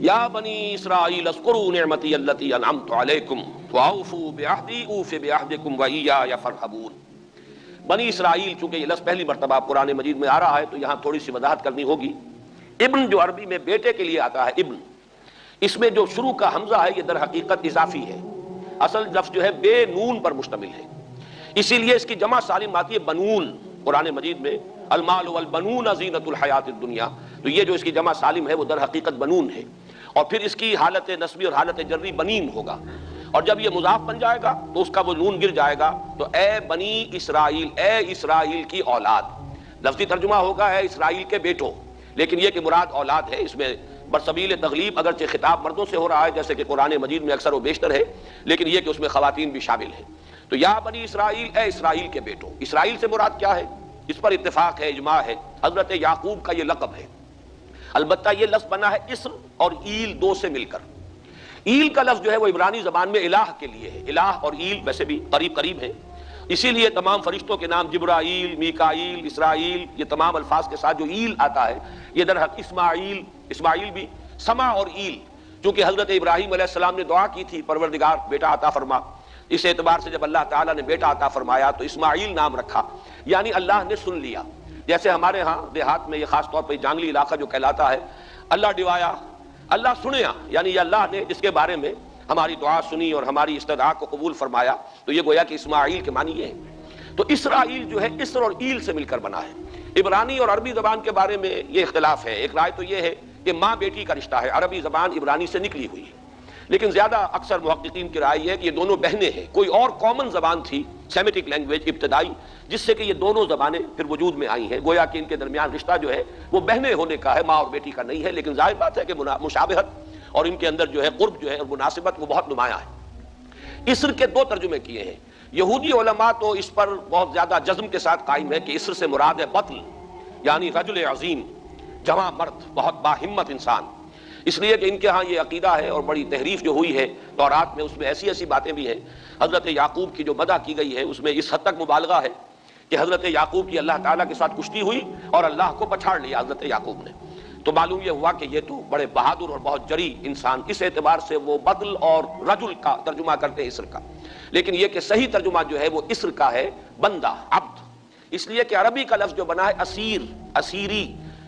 یا بنی اسرائیل اذکروا نعمتی التی انعمت علیکم واوفوا بعہدی اوف بعہدکم وایای فارہبون۔ بنی اسرائیل، چونکہ یہ لفظ پہلی مرتبہ قرآن مجید میں آ رہا ہے تو یہاں تھوڑی سی وضاحت کرنی ہوگی۔ ابن جو عربی میں بیٹے کے لیے آتا ہے ابن، اس میں جو شروع کا حمزہ ہے یہ در حقیقت اضافی ہے، اصل لفظ جو ہے بے نون پر مشتمل ہے، اسی لیے اس کی جمع سالم آتی ہے بنون۔ قرآن مجید میں المال والبنون زینت الحیات الدنیا، تو یہ جو اس کی جمع سالم ہے وہ در حقیقت بنون ہے، اور پھر اس کی حالت نسبی اور حالت جری بنین ہوگا، اور جب یہ مضاف بن جائے گا تو اس کا وہ نون گر جائے گا، تو اے بنی اسرائیل، اے اسرائیل کی اولاد۔ لفظی ترجمہ ہوگا اے اسرائیل کے بیٹوں، لیکن یہ کہ مراد اولاد ہے، اس میں برسبیل تغلیب اگرچہ خطاب مردوں سے ہو رہا ہے جیسے کہ قرآن مجید میں اکثر و بیشتر ہے، لیکن یہ کہ اس میں خواتین بھی شامل ہیں۔ تو یا بنی اسرائیل، اے اسرائیل کے بیٹوں۔ اسرائیل سے مراد کیا ہے؟ اس پر اتفاق ہے، اجماع ہے، حضرت یعقوب کا یہ لقب ہے۔ البتہ یہ لفظ بنا ہے اسر اور ایل دو سے مل کر۔ ایل کا لفظ جو ہے وہ عبرانی زبان میں الہ کے لیے ہے، الہ اور ایل ویسے بھی قریب قریب ہیں، اسی لیے تمام فرشتوں کے نام جبرائیل، میکائیل، اسرائیل، یہ تمام الفاظ کے ساتھ جو ایل آتا ہے یہ در حق اسماعیل بھی سما اور ایل، چونکہ حضرت ابراہیم علیہ السلام نے دعا کی تھی پروردگار بیٹا عطا فرما، اس اعتبار سے جب اللہ تعالیٰ نے بیٹا عطا فرمایا تو اسماعیل نام رکھا، یعنی اللہ نے سن لیا۔ جیسے ہمارے ہاں دیہات میں یہ خاص طور پہ جانگلی علاقہ جو کہلاتا ہے، اللہ ڈوایا، اللہ سنیا، یعنی یہ اللہ نے جس کے بارے میں ہماری دعا سنی اور ہماری استدعا کو قبول فرمایا، تو یہ گویا کہ اسماعیل کے معنی یہ ہے۔ تو اسرائیل جو ہے اسر اور ایل سے مل کر بنا ہے۔ عبرانی اور عربی زبان کے بارے میں یہ اختلاف ہے، ایک رائے تو یہ ہے کہ ماں بیٹی کا رشتہ ہے، عربی زبان عبرانی سے نکلی ہوئی ہے، لیکن زیادہ اکثر محققین کی رائے یہ ہے کہ یہ دونوں بہنیں ہیں، کوئی اور کامن زبان تھی سیمیٹک لینگویج ابتدائی جس سے کہ یہ دونوں زبانیں پھر وجود میں آئی ہیں، گویا کہ ان کے درمیان رشتہ جو ہے وہ بہنیں ہونے کا ہے، ماں اور بیٹی کا نہیں ہے، لیکن ظاہر بات ہے کہ مشابہت اور ان کے اندر جو ہے قرب جو ہے اور مناسبت وہ بہت نمایاں ہے۔ اسر کے دو ترجمے کیے ہیں، یہودی علماء تو اس پر بہت زیادہ جزم کے ساتھ قائم ہے کہ اسر سے مراد ہے بطل، یعنی رجل عظیم، جواں مرد، بہت باہمت انسان، اس لیے کہ ان کے ہاں یہ عقیدہ ہے اور بڑی تحریف جو ہوئی ہے تورات میں، اس میں ایسی ایسی باتیں بھی ہیں۔ حضرت یعقوب کی جو مدح کی گئی ہے اس میں اس حد تک مبالغہ ہے کہ حضرت یعقوب کی اللہ تعالیٰ کے ساتھ کشتی ہوئی اور اللہ کو پچھاڑ لیا حضرت یعقوب نے، تو معلوم یہ ہوا کہ یہ تو بڑے بہادر اور بہت جری انسان، اس اعتبار سے وہ بدل اور رجل کا ترجمہ کرتے ہیں اسر کا، لیکن یہ کہ صحیح ترجمہ جو ہے وہ اسر کا ہے، بندہ، عبد، اس لیے کہ عربی کا لفظ جو بنا ہے اسیر، اسیری،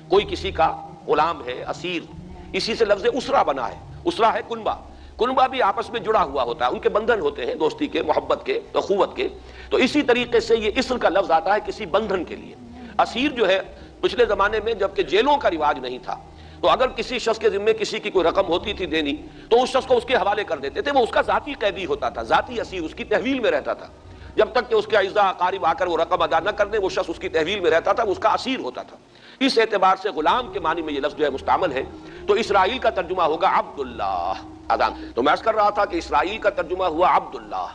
کوئی کسی کا غلام ہے، اسیر، اسی سے لفظ اسرہ بنا ہے، اسرہ ہے کنبہ، کنبہ بھی آپس میں جڑا ہوا ہوتا ہے، ان کے بندھن ہوتے ہیں دوستی کے، محبت کے، اخوت کے، تو اسی طریقے سے یہ اسر کا لفظ آتا ہے کسی بندھن کے لیے۔ اسیر جو ہے پچھلے زمانے میں جبکہ جیلوں کا رواج نہیں تھا تو اگر کسی شخص کے ذمے کسی کی کوئی رقم ہوتی تھی دینی تو اس شخص کو اس کے حوالے کر دیتے تھے، وہ اس کا ذاتی قیدی ہوتا تھا، ذاتی اسیر، اس کی تحویل میں رہتا تھا، جب تک کہ اس کے اعزاء اقارب آ کر وہ رقم ادا نہ کر دیں وہ شخص اس کی تحویل میں رہتا تھا، وہ اس کا اسیر ہوتا تھا۔ اس اعتبار سے غلام کے معنی میں یہ لفظ جو ہے مستعمل ہے، تو اسرائیل کا ترجمہ ہوگا عبداللہ۔ تو میں عرض کر رہا تھا کہ اسرائیل کا ترجمہ ہوا عبداللہ،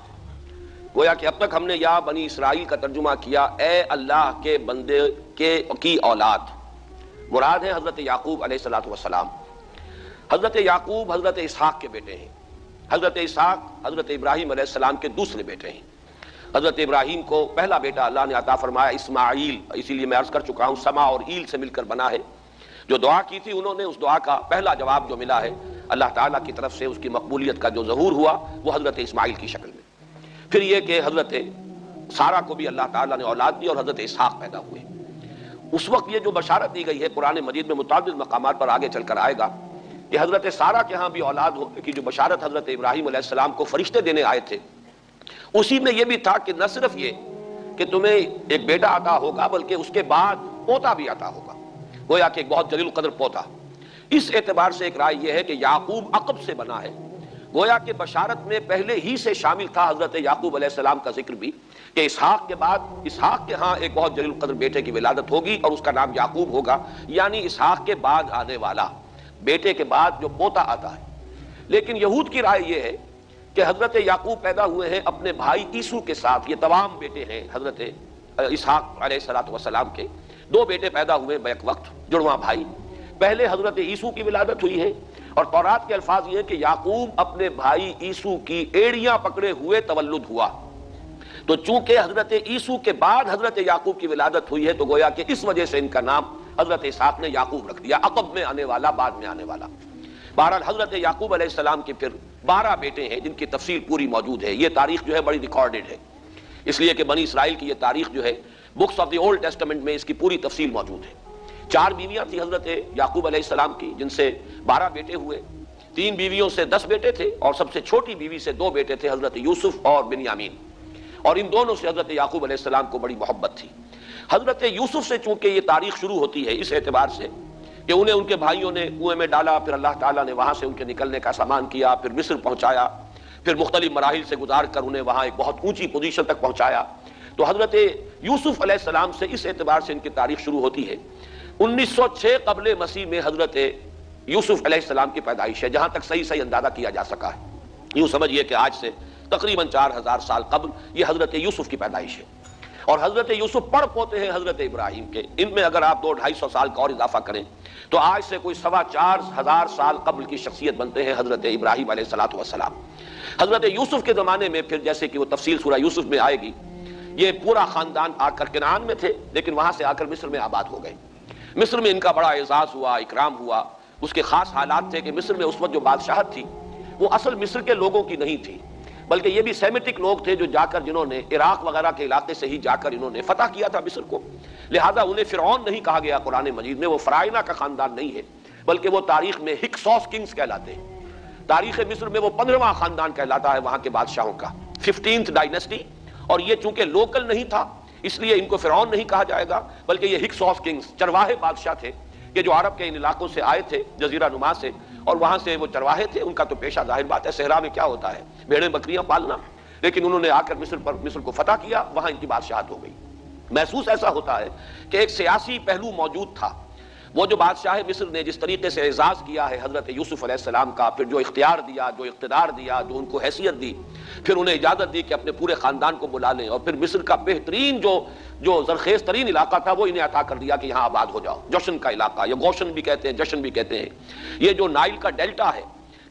گویا کہ اب تک ہم نے یا بنی اسرائیل کا ترجمہ کیا اے اللہ کے بندے کی اولاد، مراد ہے حضرت یعقوب علیہ السلام۔ حضرت یعقوب حضرت اسحاق کے بیٹے ہیں، حضرت اسحاق حضرت ابراہیم علیہ السلام کے دوسرے بیٹے ہیں۔ حضرت ابراہیم کو پہلا بیٹا اللہ نے عطا فرمایا اسماعیل، اسی لیے میں عرض کر چکا ہوں سما اور ایل سے مل کر بنا ہے۔ جو دعا کی تھی انہوں نے، اس دعا کا پہلا جواب جو ملا ہے اللہ تعالیٰ کی طرف سے، اس کی مقبولیت کا جو ظہور ہوا وہ حضرت اسماعیل کی شکل میں۔ پھر یہ کہ حضرت سارہ کو بھی اللہ تعالیٰ نے اولاد دی اور حضرت اسحاق پیدا ہوئے۔ اس وقت یہ جو بشارت دی گئی ہے قرآن مجید میں متعدد مقامات پر آگے چل کر آئے گا کہ حضرت سارہ کے ہاں بھی اولاد ہونے کی جو بشارت حضرت ابراہیم علیہ السلام کو فرشتے دینے آئے تھے، اسی میں یہ بھی تھا کہ نہ صرف یہ کہ تمہیں ایک بیٹا عطا ہوگا بلکہ اس کے بعد پوتا بھی عطا ہوگا، گویا کہ ایک بہت جلیل القدر پوتا۔ اس اعتبار سے ایک رائے یہ ہے کہ یعقوب عقب سے بنا ہے، گویا کہ بشارت میں پہلے ہی سے شامل تھا حضرت یعقوب علیہ السلام کا ذکر بھی کہ اسحاق کے بعد اسحاق کے ہاں ایک بہت جلیل القدر بیٹے کی ولادت ہوگی اور اس کا نام یعقوب ہوگا، یعنی اسحاق کے بعد آنے والا، بیٹے کے بعد جو پوتا آتا ہے۔ لیکن یہود کی رائے یہ ہے کہ حضرت یعقوب پیدا ہوئے ہیں اپنے بھائی عیسو کے ساتھ، یہ تمام بیٹے ہیں حضرت اسحاق علیہ السلام کے، دو بیٹے پیدا ہوئے بیک وقت، جڑواں بھائی۔ پہلے حضرت عیسو کی ولادت ہوئی ہے اور تورات کے الفاظ یہ کہ یعقوب اپنے بھائی عیسو کی ایڑیاں پکڑے ہوئے تولد ہوا، تو چونکہ حضرت عیسو کے بعد حضرت یعقوب کی ولادت ہوئی ہے تو گویا کہ اس وجہ سے ان کا نام حضرت اسحاق نے یعقوب رکھ دیا، عقب میں آنے والا، بعد میں آنے والا۔ بہرحال حضرت یعقوب علیہ السلام کے پھر 12 بیٹے ہیں جن کی تفصیل پوری موجود ہے. یہ تاریخ جو ہے بڑی ریکارڈڈ ہے، اس لیے کہ بنی اسرائیل کی یہ تاریخ جو ہے books of the old testament میں اس کی پوری تفصیل موجود ہے. 4 بیویاں تھیں حضرت یعقوب علیہ السلام کی، جن سے 12 بیٹے ہوئے. 3 بیویوں سے 10 بیٹے تھے، اور سب سے چھوٹی بیوی سے 2 بیٹے تھے، حضرت یوسف اور بنیامین. اور ان دونوں سے حضرت یعقوب علیہ السلام کو بڑی محبت تھی. حضرت یوسف سے چونکہ یہ تاریخ شروع ہوتی ہے اس اعتبار سے کہ انہیں ان کے بھائیوں نے کنویں میں ڈالا، پھر اللہ تعالیٰ نے وہاں سے ان کے نکلنے کا سامان کیا، پھر مصر پہنچایا، پھر مختلف مراحل سے گزار کر انہیں وہاں ایک بہت اونچی پوزیشن تک پہنچایا. تو حضرت یوسف علیہ السلام سے اس اعتبار سے ان کی تاریخ شروع ہوتی ہے. 1906 قبل مسیح میں حضرت یوسف علیہ السلام کی پیدائش ہے، جہاں تک صحیح اندازہ کیا جا سکا ہے. یوں سمجھیے کہ آج سے تقریباً 4000 سال قبل یہ حضرت یوسف کی پیدائش ہے. اور حضرت یوسف پڑ پوتے ہیں حضرت ابراہیم کے. ان میں اگر آپ 200-250 سال کا اور اضافہ کریں تو آج سے کوئی 4,2500 سال قبل کی شخصیت بنتے ہیں حضرت ابراہیم علیہ السلام. حضرت یوسف کے زمانے میں پھر جیسے کہ وہ تفصیل سورہ یوسف میں آئے گی، یہ پورا خاندان آ کر کنعان میں تھے، لیکن وہاں سے آ کر مصر میں آباد ہو گئے. مصر میں ان کا بڑا اعزاز ہوا، اکرام ہوا. اس کے خاص حالات تھے کہ مصر میں اس وقت جو بادشاہت تھی وہ اصل مصر کے لوگوں کی نہیں تھی، بلکہ یہ بھی سیمیٹک لوگ تھے جو جا کر جنہوں نے عراق وغیرہ کے علاقے سے ہی جا کر انہوں نے فتح کیا تھا مصر کو. لہذا انہیں فرعون نہیں کہا گیا قرآن مجید میں، وہ فرائنہ کا خاندان نہیں ہے، بلکہ وہ تاریخ میں ہکسوس کنگز کہلاتے ہیں. تاریخ مصر میں وہ 15واں خاندان کہلاتا ہے وہاں کے بادشاہوں کا، 15th ڈائنیسٹی. اور یہ چونکہ لوکل نہیں تھا اس لیے ان کو فرعون نہیں کہا جائے گا، بلکہ یہ ہکسوس کنگز چرواہے بادشاہ تھے کہ جو عرب کے ان علاقوں سے آئے تھے، جزیرہ نما سے، اور وہاں سے وہ چرواہے تھے. ان کا تو پیشہ ظاہر بات ہے صحرا میں کیا ہوتا ہے، بھیڑیں بکریاں پالنا، لیکن انہوں نے آ کر مصر کو فتح کیا، وہاں ان کی بادشاہت ہو گئی. محسوس ایسا ہوتا ہے کہ ایک سیاسی پہلو موجود تھا. وہ جو بادشاہ مصر نے جس طریقے سے اعزاز کیا ہے حضرت یوسف علیہ السلام کا، پھر جو اختیار دیا، جو اقتدار دیا، جو ان کو حیثیت دی، پھر انہیں اجازت دی کہ اپنے پورے خاندان کو بلا لیں، اور پھر مصر کا بہترین جو زرخیز ترین علاقہ تھا وہ انہیں عطا کر دیا کہ یہاں آباد ہو جاؤ. جوشن کا علاقہ، یا گوشن بھی کہتے ہیں، جشن بھی کہتے ہیں. یہ جو نائل کا ڈیلٹا ہے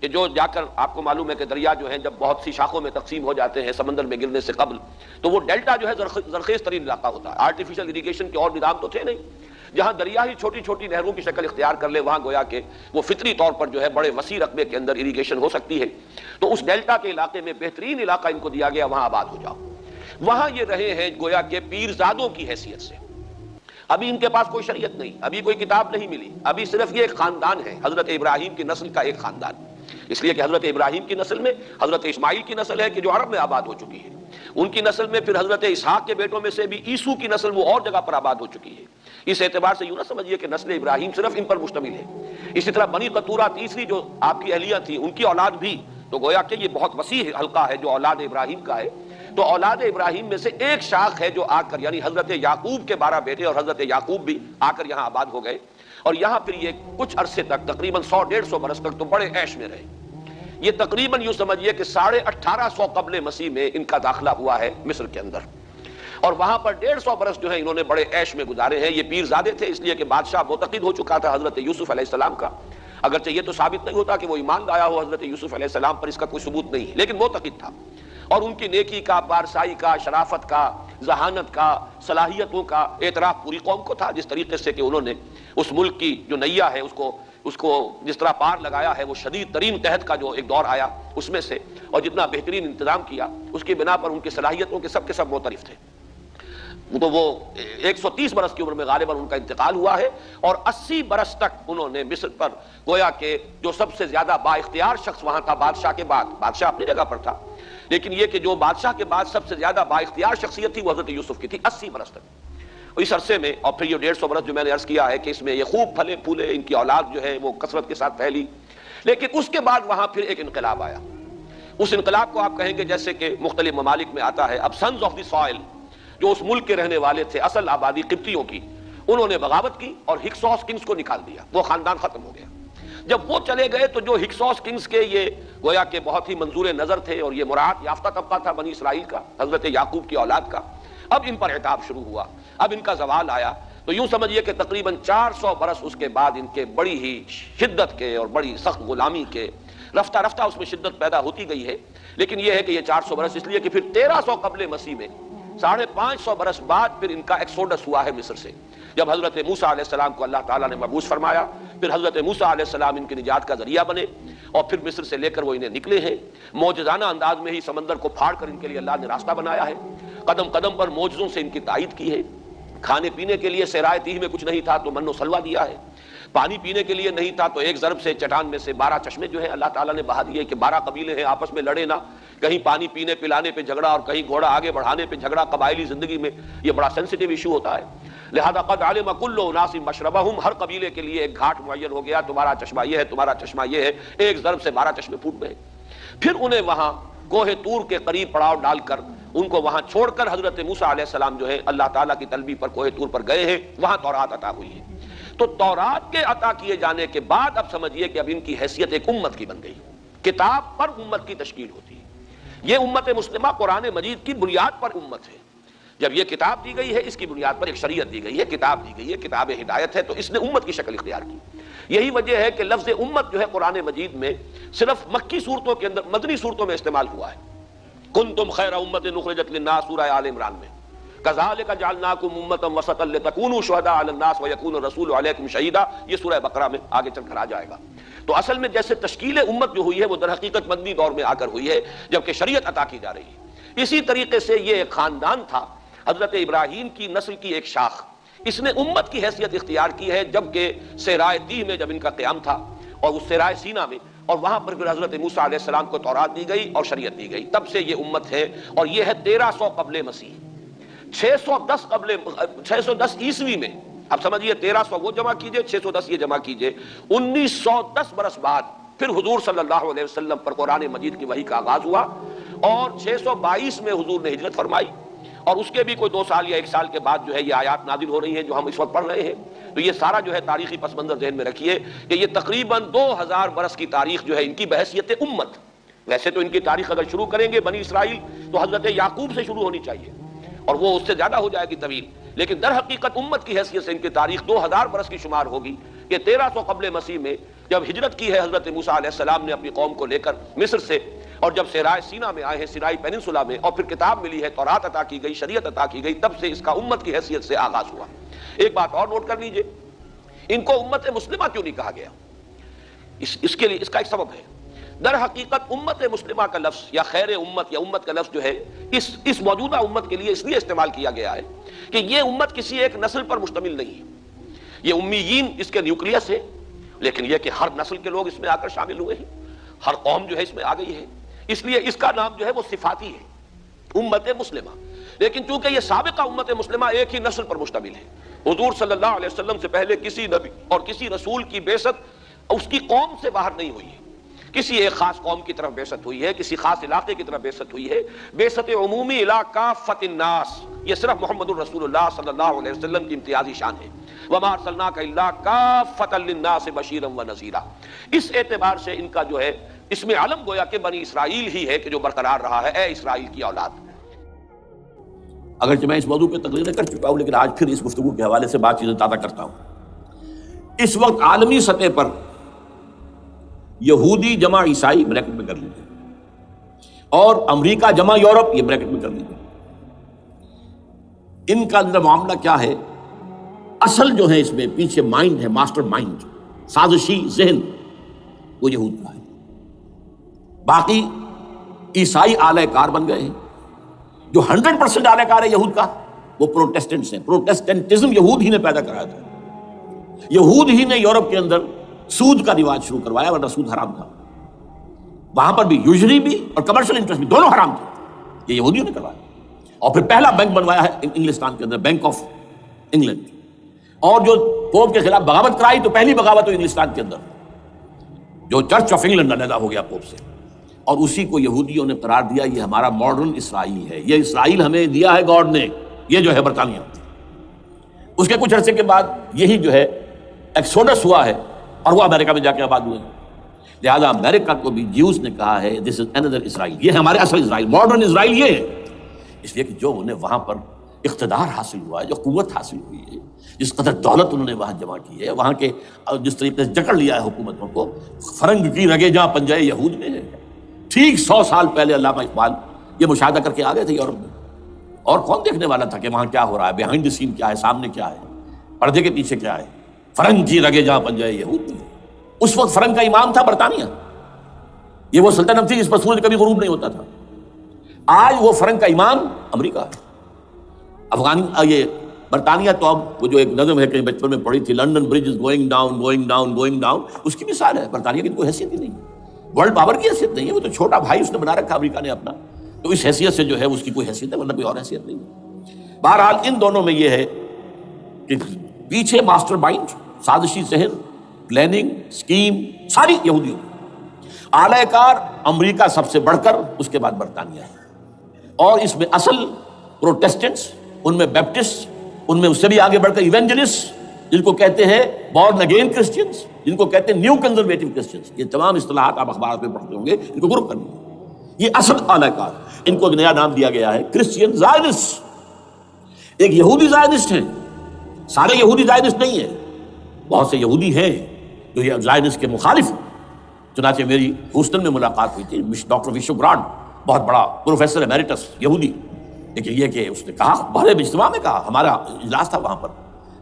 کہ جو جا کر آپ کو معلوم ہے کہ دریا جو ہیں جب بہت سی شاخوں میں تقسیم ہو جاتے ہیں سمندر میں گرنے سے قبل، تو وہ ڈیلٹا جو ہے زرخیز ترین علاقہ ہوتا ہے. آرٹیفیشل اریگیشن کے اور نظام تو تھے نہیں. جہاں دریا ہی چھوٹی چھوٹی نہروں کی شکل اختیار کر لے وہاں گویا کہ وہ فطری طور پر جو ہے بڑے وسیع رقبے کے اندر اریگیشن ہو سکتی ہے. تو اس ڈیلٹا کے علاقے میں بہترین علاقہ ان کو دیا گیا، وہاں آباد ہو جاؤ. وہاں یہ رہے ہیں گویا کہ پیرزادوں کی حیثیت سے. ابھی ان کے پاس کوئی شریعت نہیں، ابھی کوئی کتاب نہیں ملی، ابھی صرف یہ ایک خاندان ہے، حضرت ابراہیم کی نسل کا ایک خاندان. اس لیے کہ حضرت ابراہیم کی نسل میں حضرت اسماعیل کی نسل ہے کہ جو عرب میں آباد ہو چکی ہے. ان کی نسل میں پھر حضرت اسحاق کے بیٹوں میں سے بھی عیسو کی نسل وہ اور جگہ پر آباد ہو چکی ہے. اس اعتبار سے یوں نہ سمجھیے کہ نسل ابراہیم صرف ان پر مشتمل ہے. اسی طرح بنی قطورہ تیسری جو آپ کی اہلیہ تھی ان کی اولاد بھی، تو گویا کہ یہ بہت وسیع حلقہ ہے جو اولاد ابراہیم کا ہے. تو اولاد ابراہیم میں سے ایک شاخ ہے جو آ کر، یعنی حضرت یعقوب کے 12 بیٹے اور حضرت یعقوب بھی آ کر یہاں آباد ہو گئے. اور یہاں پھر یہ کچھ عرصے تک تقریباً 100-150 برس تک تو بڑے عیش میں رہے. یہ تقریباً یوں سمجھیے کہ 1850 قبل مسیح میں ان کا داخلہ ہوا ہے مصر کے اندر، اور وہاں پر 150 برس جو ہے انہوں نے بڑے عیش میں گزارے ہیں. یہ پیرزادے تھے اس لیے کہ بادشاہ معتقد ہو چکا تھا حضرت یوسف علیہ السلام کا. اگرچہ یہ تو ثابت نہیں ہوتا کہ وہ ایمان لایا ہو حضرت یوسف علیہ السلام پر، اس کا کوئی ثبوت نہیں ہے، لیکن معتقد تھا. اور ان کی نیکی کا، پارسائی کا، شرافت کا، ذہانت کا، صلاحیتوں کا اعتراف پوری قوم کو تھا. جس طریقے سے کہ انہوں نے اس ملک کی جو نیا ہے اس کو جس طرح پار لگایا ہے، وہ شدید ترین قحط کا جو ایک دور آیا اس میں سے، اور جتنا بہترین انتظام کیا اس کی بنا پر ان کی صلاحیتوں کے سب معترف تھے. تو وہ 130 برس کی عمر میں غالباً ان کا انتقال ہوا ہے، اور 80 برس تک انہوں نے مصر پر گویا کہ جو سب سے زیادہ با اختیار شخص وہاں تھا بادشاہ کے بعد، بادشاہ اپنی جگہ پر تھا، لیکن یہ کہ جو بادشاہ کے بعد سب سے زیادہ با اختیار شخصیت تھی وہ حضرت یوسف کی تھی 80 برس تک. اس عرصے میں، اور پھر یہ 150 برس جو میں نے عرض کیا ہے کہ اس میں یہ خوب پھلے پھولے، ان کی اولاد جو ہے وہ کثرت کے ساتھ پھیلی. لیکن اس کے بعد وہاں پھر ایک انقلاب آیا. اس انقلاب کو آپ کہیں گے جیسے کہ مختلف ممالک میں آتا ہے، اب سنز آف دی سوائل جو اس ملک کے رہنے والے تھے، اصل آبادی قبطیوں کی، انہوں نے بغاوت کی اور ہکسوس کنگز کو نکال دیا. وہ خاندان ختم ہو گیا. جب وہ چلے گئے تو جو ہکسوس کنگز کے یہ گویا کہ بہت ہی منظور نظر تھے اور یہ مراعات یافتہ طبقہ تھا بنی اسرائیل کا، حضرت یعقوب کی اولاد کا، اب ان پر عتاب شروع ہوا، اب ان کا زوال آیا. تو یوں سمجھیے کہ تقریباً 400 برس اس کے بعد ان کے بڑی ہی شدت کے اور بڑی سخت غلامی کے، رفتہ رفتہ اس میں شدت پیدا ہوتی گئی ہے. لیکن یہ ہے کہ یہ 400 برس اس لیے کہ پھر 1300 قبل مسیح میں 550 برس بعد پھر ان کا ایکسوڈس ہوا ہے مصر سے، جب حضرت موسیٰ علیہ السلام کو اللہ تعالیٰ نے مبعوث فرمایا پھر حضرت موسیٰ علیہ السلام ان کی نجات کا ذریعہ بنے، اور پھر مصر سے لے کر وہ انہیں نکلے ہیں، معجزانہ انداز میں ہی سمندر کو پھاڑ کر ان کے لیے اللہ نے راستہ بنایا ہے، قدم قدم پر معجزوں سے ان کی تائید کی ہے۔ کھانے پینے کے لیے صحرائے تیہ میں کچھ نہیں تھا تو من و سلوہ دیا ہے، پانی پینے کے لیے نہیں تھا تو ایک ضرب سے چٹان میں سے 12 چشمے جو ہیں اللہ تعالیٰ نے بہا دیے کہ 12 قبیلے ہیں آپس میں لڑے نہ، کہیں پانی پینے پلانے پہ جھگڑا اور کہیں گھوڑا آگے بڑھانے پہ جھگڑا، قبائلی زندگی میں یہ بڑا سینسیٹیو ایشو ہوتا ہے۔ لہذا قد علم کل اناس مشربہم، ہر قبیلے کے لیے ایک گھاٹ معین ہو گیا، تمہارا چشمہ یہ ہے، تمہارا چشمہ یہ ہے، ایک ضرب سے 12 چشمے پھوٹ گئے۔ پھر انہیں وہاں کوہ طور کے قریب پڑاؤ ڈال کر ان کو وہاں چھوڑ کر حضرت موسیٰ علیہ السلام جو ہے اللہ تعالیٰ کی طلبی پر کوہ طور پر گئے ہیں، وہاں تورات عطا ہوئی ہے۔ تو تورات کے عطا کیے جانے کے بعد اب سمجھیے کہ اب ان کی حیثیت ایک امت کی بن گئی، کتاب پر امت کی تشکیل ہوتی ہے۔ یہ امت مسلمہ قرآن مجید کی بنیاد پر امت ہے۔ جب یہ کتاب دی گئی ہے اس کی بنیاد پر ایک شریعت دی گئی ہے، کتاب دی گئی ہے، کتاب ہدایت ہے، تو اس نے امت کی شکل اختیار کی۔ یہی وجہ ہے کہ لفظ امت جو ہے قرآن مجید میں صرف مکی صورتوں کے اندر، مدنی صورتوں میں استعمال ہوا ہے۔ کنتم خیر امت اخرجت للناس سورہ آل عمران میں، کذالک جعلناکم امۃ وسطا لتکونوا شہداء علی الناس ویکون الرسول علیکم شہیدا، یہ سورہ بقرہ میں آگے چل کر آ جائے گا۔ تو اصل میں جیسے تشکیل امت جو ہوئی ہے وہ در حقیقت مدنی دور میں آ کر ہوئی ہے جبکہ شریعت عطا کی جا رہی ہے۔ اسی طریقے سے یہ ایک خاندان تھا، حضرت ابراہیم کی نسل کی ایک شاخ، اس نے امت کی حیثیت اختیار کی ہے جبکہ صحرائے تیہ میں جب ان کا قیام تھا اور اس صحرائے سینا میں، اور وہاں پر پھر حضرت موسیٰ علیہ السلام کو تورات دی گئی اور شریعت دی گئی، تب سے یہ امت ہے۔ اور یہ ہے 1300 قبل مسیح، 610 عیسوی میں، اب سمجھیے 1300 وہ جمع کیجئے، 610 یہ جمع کیجئے، 1910 برس بعد پھر حضور صلی اللہ علیہ وسلم پر قرآن مجید کی وحی کا آغاز ہوا، اور 622 میں حضور نے ہجرت فرمائی، اور اس کے بھی کوئی 2 سال یا 1 سال کے بعد جو ہے یہ آیات نازل ہو رہی ہیں جو ہم اس وقت پڑھ رہے ہیں۔ تو یہ سارا جو ہے تاریخی پس منظر ذہن میں رکھیے کہ یہ تقریباً 2000 برس کی تاریخ جو ہے ان کی بحیثیت امت۔ ویسے تو ان کی تاریخ اگر شروع کریں گے بنی اسرائیل تو حضرت یعقوب سے شروع ہونی چاہیے اور وہ اس سے زیادہ ہو جائے گی طویل، لیکن در حقیقت امت کی حیثیت سے ان کی تاریخ 2000 برس کی شمار ہوگی کہ 1300 قبل مسیح میں جب ہجرت کی ہے حضرت موسیٰ علیہ السلام نے اپنی قوم کو لے کر مصر سے، اور جب صحرائے سینا میں آئے ہیں، سینائی پیننسولا میں، اور پھر کتاب ملی ہے، تورات عطا کی گئی، شریعت عطا کی گئی، تب سے اس کا امت کی حیثیت سے آغاز ہوا۔ ایک بات اور نوٹ کر لیجئے، ان کو امت مسلمہ کیوں نہیں کہا گیا؟ اس کے لیے اس کا ایک سبب ہے۔ در حقیقت امت مسلمہ کا لفظ یا خیر امت یا امت کا لفظ جو ہے اس موجودہ امت کے لیے اس لیے استعمال کیا گیا ہے کہ یہ امت کسی ایک نسل پر مشتمل نہیں ہے۔ یہ امیین اس کے نیوکلیس ہے، لیکن یہ کہ ہر نسل کے لوگ اس میں آ کر شامل ہوئے ہیں، ہر قوم جو ہے اس میں آ گئی ہے، اس لیے اس کا نام جو ہے وہ صفاتی ہے، امت مسلمہ۔ لیکن چونکہ یہ سابقہ امت مسلمہ ایک ہی نسل پر مشتمل ہے، حضور صلی اللہ علیہ وسلم سے پہلے کسی نبی اور کسی رسول کی بعثت اس کی قوم سے باہر نہیں ہوئی ہے، کسی ایک خاص قوم کی طرف بعثت ہوئی ہے، کسی خاص علاقے کی طرف بعثت ہوئی ہے۔ بعثت عمومی الی کافۃ الناس یہ صرف محمد الرسول اللہ صلی اللہ علیہ وسلم کی امتیازی شان ہے۔ وما ارسلناک الا کافۃ للناس بشیرا ونذیرا، اس اعتبار سے ان کا جو ہے اس میں علم گویا کہ بنی اسرائیل ہی ہے کہ جو برقرار رہا ہے، اے اسرائیل کی اولاد۔ اگرچہ میں اس موضوع پہ تقریریں کر چکا ہوں لیکن آج پھر اس گفتگو کے حوالے سے بات چیزیں تازہ کرتا ہوں۔ اس وقت عالمی سطح پر یہودی جمع عیسائی بریکٹ میں کر لیجیے، اور امریکہ جمع یورپ یہ بریکٹ میں کر لیجیے، ان کا اندر معاملہ کیا ہے؟ اصل جو ہے اس میں پیچھے مائنڈ ہے، ماسٹر مائنڈ، سازشی ذہن، وہ یہود کا ہے۔ باقی عیسائی آلہ کار بن گئے ہیں۔ جو 100% آلہ کار ہے یہود کا وہ پروٹیسٹنٹس ہیں۔ پروٹیسٹنٹزم یہود ہی نے پیدا کرایا تھا، یہود ہی نے یورپ کے اندر سود کا رواج شروع کروایا، ورنہ سود حرام تھا، وہاں پر بھی یوزری بھی اور کمرشل انٹرسٹ بھی دونوں حرام تھے، یہ یہودیوں نے کروایا۔ اور پھر پہلا بینک بنوایا ہے انگلستان کے اندر، بینک آف انگلینڈ، اور جو پوپ کے خلاف بغاوت کرائی تو پہلی بغاوت ہوئی انگلستان کے اندر، جو چرچ آف انگلینڈ علیحدہ ہو گیا پوپ سے، اور اسی کو یہودیوں نے قرار دیا یہ ہمارا ماڈرن اسرائیل ہے، یہ اسرائیل ہمیں دیا ہے گاڈ نے، یہ جو ہے برطانیہ۔ اس کے کچھ عرصے کے بعد یہی جو ہے ایکسوڈس ہوا ہے اور وہ امریکہ میں جا کے آباد ہوئے ہیں۔ لہذا امریکہ کو بھی جیوز نے کہا ہے دس از اندر اسرائیل، یہ ہے ہمارے اصل اسرائیل، ماڈرن اسرائیل یہ ہے، اس لیے کہ جو انہیں وہاں پر اقتدار حاصل ہوا ہے، جو قوت حاصل ہوئی ہے، جس قدر دولت انہوں نے وہاں جمع کی ہے، وہاں کے جس طریقے سے جکڑ لیا ہے حکومتوں کو، فرنگ کی رگے جہاں پنجائے یہود میں ہے۔ ٹھیک 100 سال پہلے علامہ اقبال یہ مشاہدہ کر کے آ گئے تھے یورپ میں، اور کون دیکھنے والا تھا کہ وہاں کیا ہو رہا ہے، بیہائنڈ دی سین کیا ہے، سامنے کیا ہے، پردے کے پیچھے کیا ہے۔ فرنگ کی رگے جہاں بن جائے یہود بھی ہے۔ اس وقت فرنگ کا امام تھا برطانیہ، یہ وہ سلطنت تھی جس پر سورج کبھی غروب نہیں ہوتا تھا۔ آج وہ فرنگ کا امام امریکہ ہے۔ یہ برطانیہ تو اب وہ جو ایک نظم ہے کہ بچپن میں پڑھی تھی، London bridge is going down going down going down, اس کی مثال ہے۔ برطانیہ کی کوئی حیثیت ہی نہیں ہے، ورلڈ پاور کی حیثیت نہیں ہے، وہ تو چھوٹا بھائی اس نے بنا رکھا امریکہ نے اپنا، تو اس حیثیت سے جو ہے اس کی کوئی حیثیت ہے، ورنہ کوئی اور حیثیت نہیں ہے۔ بہرحال ان دونوں میں یہ ہے کہ پیچھے ماسٹر مائنڈ، سازشی ذہن، پلاننگ، اسکیم ساری یہودیوں کی، اعلی کار امریکہ سب سے بڑھ کر، اس کے بعد برطانیہ ہے، اور اس میں اصل پروٹیسٹنٹس، ان میں بیپٹسٹ، ان میں اس سے بھی آگے بڑھ کر ایونجلسٹ، جن کو کہتے ہیں بورن اگین کرسچنز، جن کو کہتے ہیں نیو کنزرویٹو کرسچنز، یہ تمام اصطلاحات آپ اخبارات میں پڑھتے ہوں گے، ان کو گروپ کرنا ہے۔ یہ اصل اعلی کار، ان کو ایک نیا نام دیا گیا ہے کرسچین زائنسٹ۔ ایک یہودی زائنسٹ ہیں، سارے یہودی زائنسٹ نہیں ہیں، بہت سے یہودی ہیں جو یہ زائنسٹ کے مخالف ہیں۔ چنانچہ میری ہیوسٹن میں ملاقات ہوئی تھی ڈاکٹر وشو گرانٹ، بہت بڑا پروفیسر ایمیریٹس یہودی، لیکن یہ کہ اس نے کہا، بڑے اجتماع میں کہا، ہمارا اجلاس تھا وہاں پر،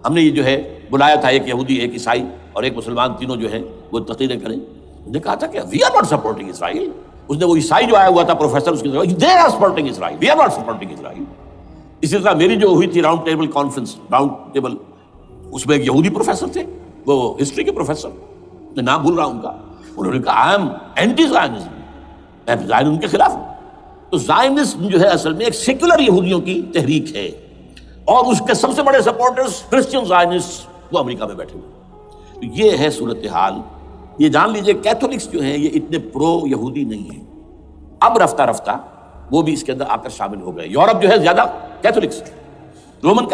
ہم نے یہ جو ہے بلایا تھا ایک یہودی، ایک عیسائی اور ایک مسلمان، تینوں جو ہیں وہ تقریریں کریں۔ انہوں نے کہا تھا کہ وی آر ناٹ سپورٹنگ اسرائیل۔ اس نے وہ عیسائی جو آیا ہوا تھا پروفیسر، اس کی they are supporting Israel, we are not supporting Israel. اسی طرح میری جو ہوئی تھی round table conference, round table, اس میں ایک یہودی پروفیسر تھے، وہ ہسٹری کے پروفیسر، میں نام بھول رہا ہوں ان کا، انہوں نے کہا آئی ایم اینٹی زائنزم، میں زائنزم کے خلاف ہوں۔ تو زائنزم جو ہے اصل میں ایک سیکولر یہودیوں کی تحریک ہے، اور اس کے سب سے بڑے سپورٹرز کرسچین زائنسٹ وہ امریکہ میں بیٹھے ہوئے۔ تو یہ ہے صورتحال۔ یہ جان لیجئے کیتھولکس جو ہیں یہ اتنے پرو یہودی نہیں ہیں، اب رفتہ رفتہ وہ بھی اس کے اندر آ کر شامل ہو گئے۔ یورپ جو ہے زیادہ کیتھولکس، رومن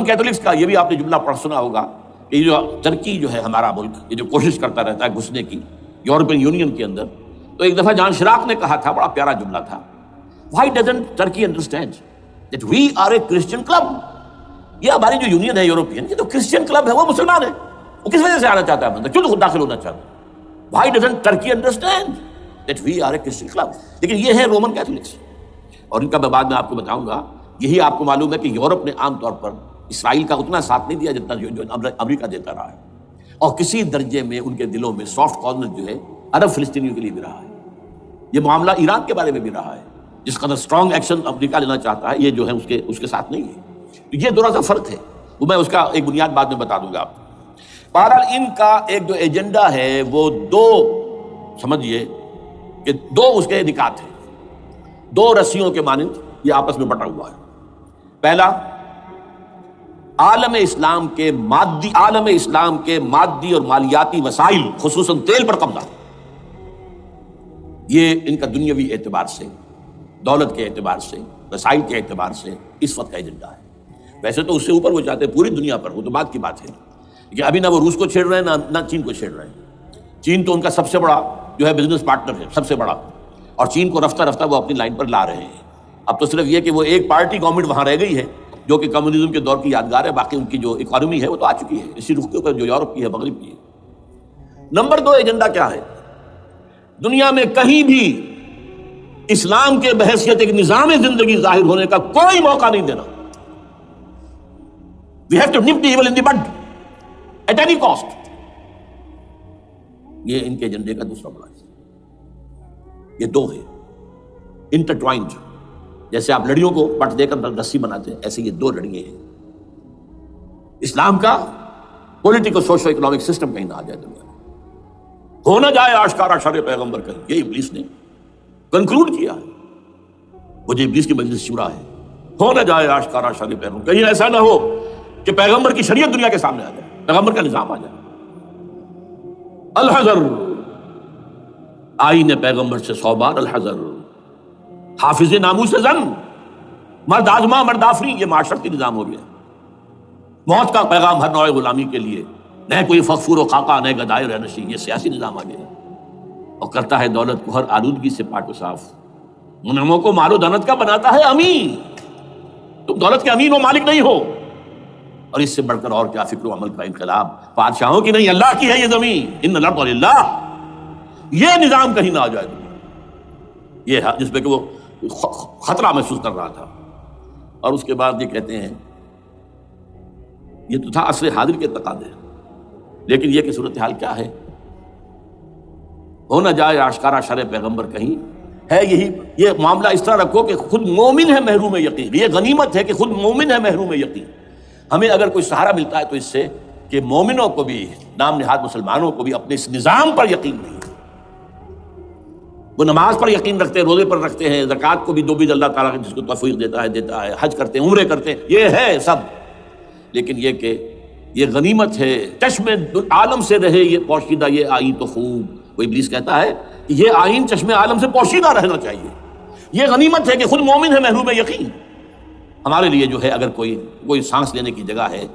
کیتھولکس کا یہ بھی آپ نے جملہ پڑھ سنا ہوگا کہ یہ جو ترکی جو ہے ہمارا ملک، یہ جو کوشش کرتا رہتا ہے گھسنے کی یورپین یونین کے اندر، تو ایک دفعہ جان شراق نے کہا تھا، بڑا پیارا جملہ تھا، why doesn't Turkey understand that we are a Christian club. یہ ہماری جو یونین ہے یورپین، یہ تو کرسچین کلب ہے، وہ مسلمان ہے، وہ کس وجہ سے آنا چاہتا ہے بندہ، کیوں خود داخل ہونا چاہتا ہے؟ Why doesn't Turkey understand that we are a Christian club. لیکن یہ ہے رومن کیتھولکس، اور ان کا میں بعد میں آپ کو بتاؤں گا۔ یہی آپ کو معلوم ہے کہ یورپ نے عام طور پر اسرائیل کا اتنا ساتھ نہیں دیا جتنا جو امریکہ دیتا رہا ہے، اور کسی درجے میں ان کے دلوں میں سافٹ کارنر جو ہے عرب فلسطینیوں کے لیے بھی رہا ہے۔ یہ معاملہ ایران کے بارے میں بھی رہا ہے، جس قدر اسٹرانگ ایکشن امریکہ لینا چاہتا ہے، یہ جو ہے اس کے ساتھ نہیں ہے۔ تو یہ تھوڑا سا فرق ہے، وہ میں اس کا ایک بنیاد بعد میں بتا دوں گا آپ کو۔ بہرحال ان کا ایک جو ایجنڈا ہے وہ دو، سمجھیے کہ دو اس کے نکات ہیں، دو رسیوں کے مانند یہ آپس میں بٹا ہوا ہے۔ پہلا، عالم اسلام کے مادی اور مالیاتی وسائل، خصوصاً تیل پر قبضہ، یہ ان کا دنیاوی اعتبار سے، دولت کے اعتبار سے، وسائل کے اعتبار سے اس وقت کا ایجنڈا ہے۔ ویسے تو اس سے اوپر وہ چاہتے ہیں پوری دنیا پر، وہ تو بات کی بات ہے کہ ابھی نہ وہ روس کو چھیڑ رہے ہیں نہ چین کو چھیڑ رہے ہیں۔ چین تو ان کا سب سے بڑا جو ہے بزنس پارٹنر ہے، سب سے بڑا، اور چین کو رفتہ رفتہ وہ اپنی لائن پر لا رہے ہیں۔ اب تو صرف یہ کہ وہ ایک پارٹی گورنمنٹ وہاں رہ گئی ہے جو کہ کمیونزم کے دور کی یادگار ہے، باقی ان کی جو اکانومی ہے وہ تو آ چکی ہے اسی رخ کے اوپر جو یورپ کی ہے، مغرب کی ہے۔ نمبر دو ایجنڈا کیا ہے؟ دنیا میں کہیں بھی اسلام کے بحیثیت ایک نظام زندگی ظاہر ہونے کا کوئی موقع نہیں دینا۔ We have to nip the evil in the bud at any cost۔ یہ ان کے ایجنڈے کا دوسرا بڑا حصہ۔ یہ دو ہیں انٹرٹوائنڈ، جیسے آپ لڑیوں کو پٹ دے کر رسی بناتے ہیں، ایسے یہ دو لڑیاں ہیں۔ اسلام کا پولیٹیکل سوشو اکنامک سسٹم کہیں نہ آ جائے دنیا میں، ہو نہ جائے آشکارا شر پیغمبر کا، یہ ابلیس نے کنکلوڈ کیا ہے، وہ جو ابلیس کی مجلس شورا ہے، ہو نہ جائے آشکارا شر پیغمبر، کہیں ایسا نہ ہو کہ پیغمبر کی شریعت دنیا کے سامنے آ جائے، پیغمبر کا نظام آ جائے۔ الحذر، آئین پیغمبر سے 100 بار الحذر، حافظ ناموس زن، مرد آزما مرد آفری، یہ معاشرتی نظام ہو گیا۔ موت کا پیغام ہر نوع غلامی کے لیے، نہ کوئی فخفور و خاکہ نہ گدائے رہنشی، یہ سیاسی نظام آ گیا، اور کرتا ہے دولت کو ہر آلودگی سے پاک و صاف، منعموں کو مال و دولت کا بناتا ہے امین۔ تم دولت کے امین و مالک نہیں ہو، اور اس سے بڑھ کر اور کیا فکر و عمل کا انقلاب، بادشاہوں کی نہیں اللہ کی ہے یہ زمین، ان الارض للہ، یہ نظام کہیں نہ آ جائے دنیا، یہ ہے جس پہ کہ وہ خطرہ محسوس کر رہا تھا۔ اور اس کے بعد یہ کہتے ہیں یہ تو تھا عصر حاضر کے تقاضے، لیکن یہ کہ صورتحال کیا ہے، ہو نہ جائے آشکارا شر پیغمبر کہیں ہے یہی، یہ معاملہ اس طرح رکھو کہ خود مومن ہے محروم یقین، یہ غنیمت ہے کہ خود مومن ہے محروم یقین۔ ہمیں اگر کوئی سہارا ملتا ہے تو اس سے کہ مومنوں کو بھی، نام نہاد مسلمانوں کو بھی اپنے اس نظام پر یقین نہیں ہے، وہ نماز پر یقین رکھتے ہیں، روزے پر رکھتے ہیں، زکوٰۃ کو بھی دو بھی اللہ تعالیٰ جس کو توفیق دیتا ہے، حج کرتے ہیں، عمرے کرتے ہیں، یہ ہے سب، لیکن یہ کہ یہ غنیمت ہے، چشم عالم سے رہے یہ پوشیدہ یہ آئین تو خوب، وہ ابلیس کہتا ہے کہ یہ آئین چشم عالم سے پوشیدہ رہنا چاہیے، یہ غنیمت ہے کہ خود مومن ہے محروم یقین۔ ہمارے لیے جو ہے اگر کوئی سانس لینے کی جگہ ہے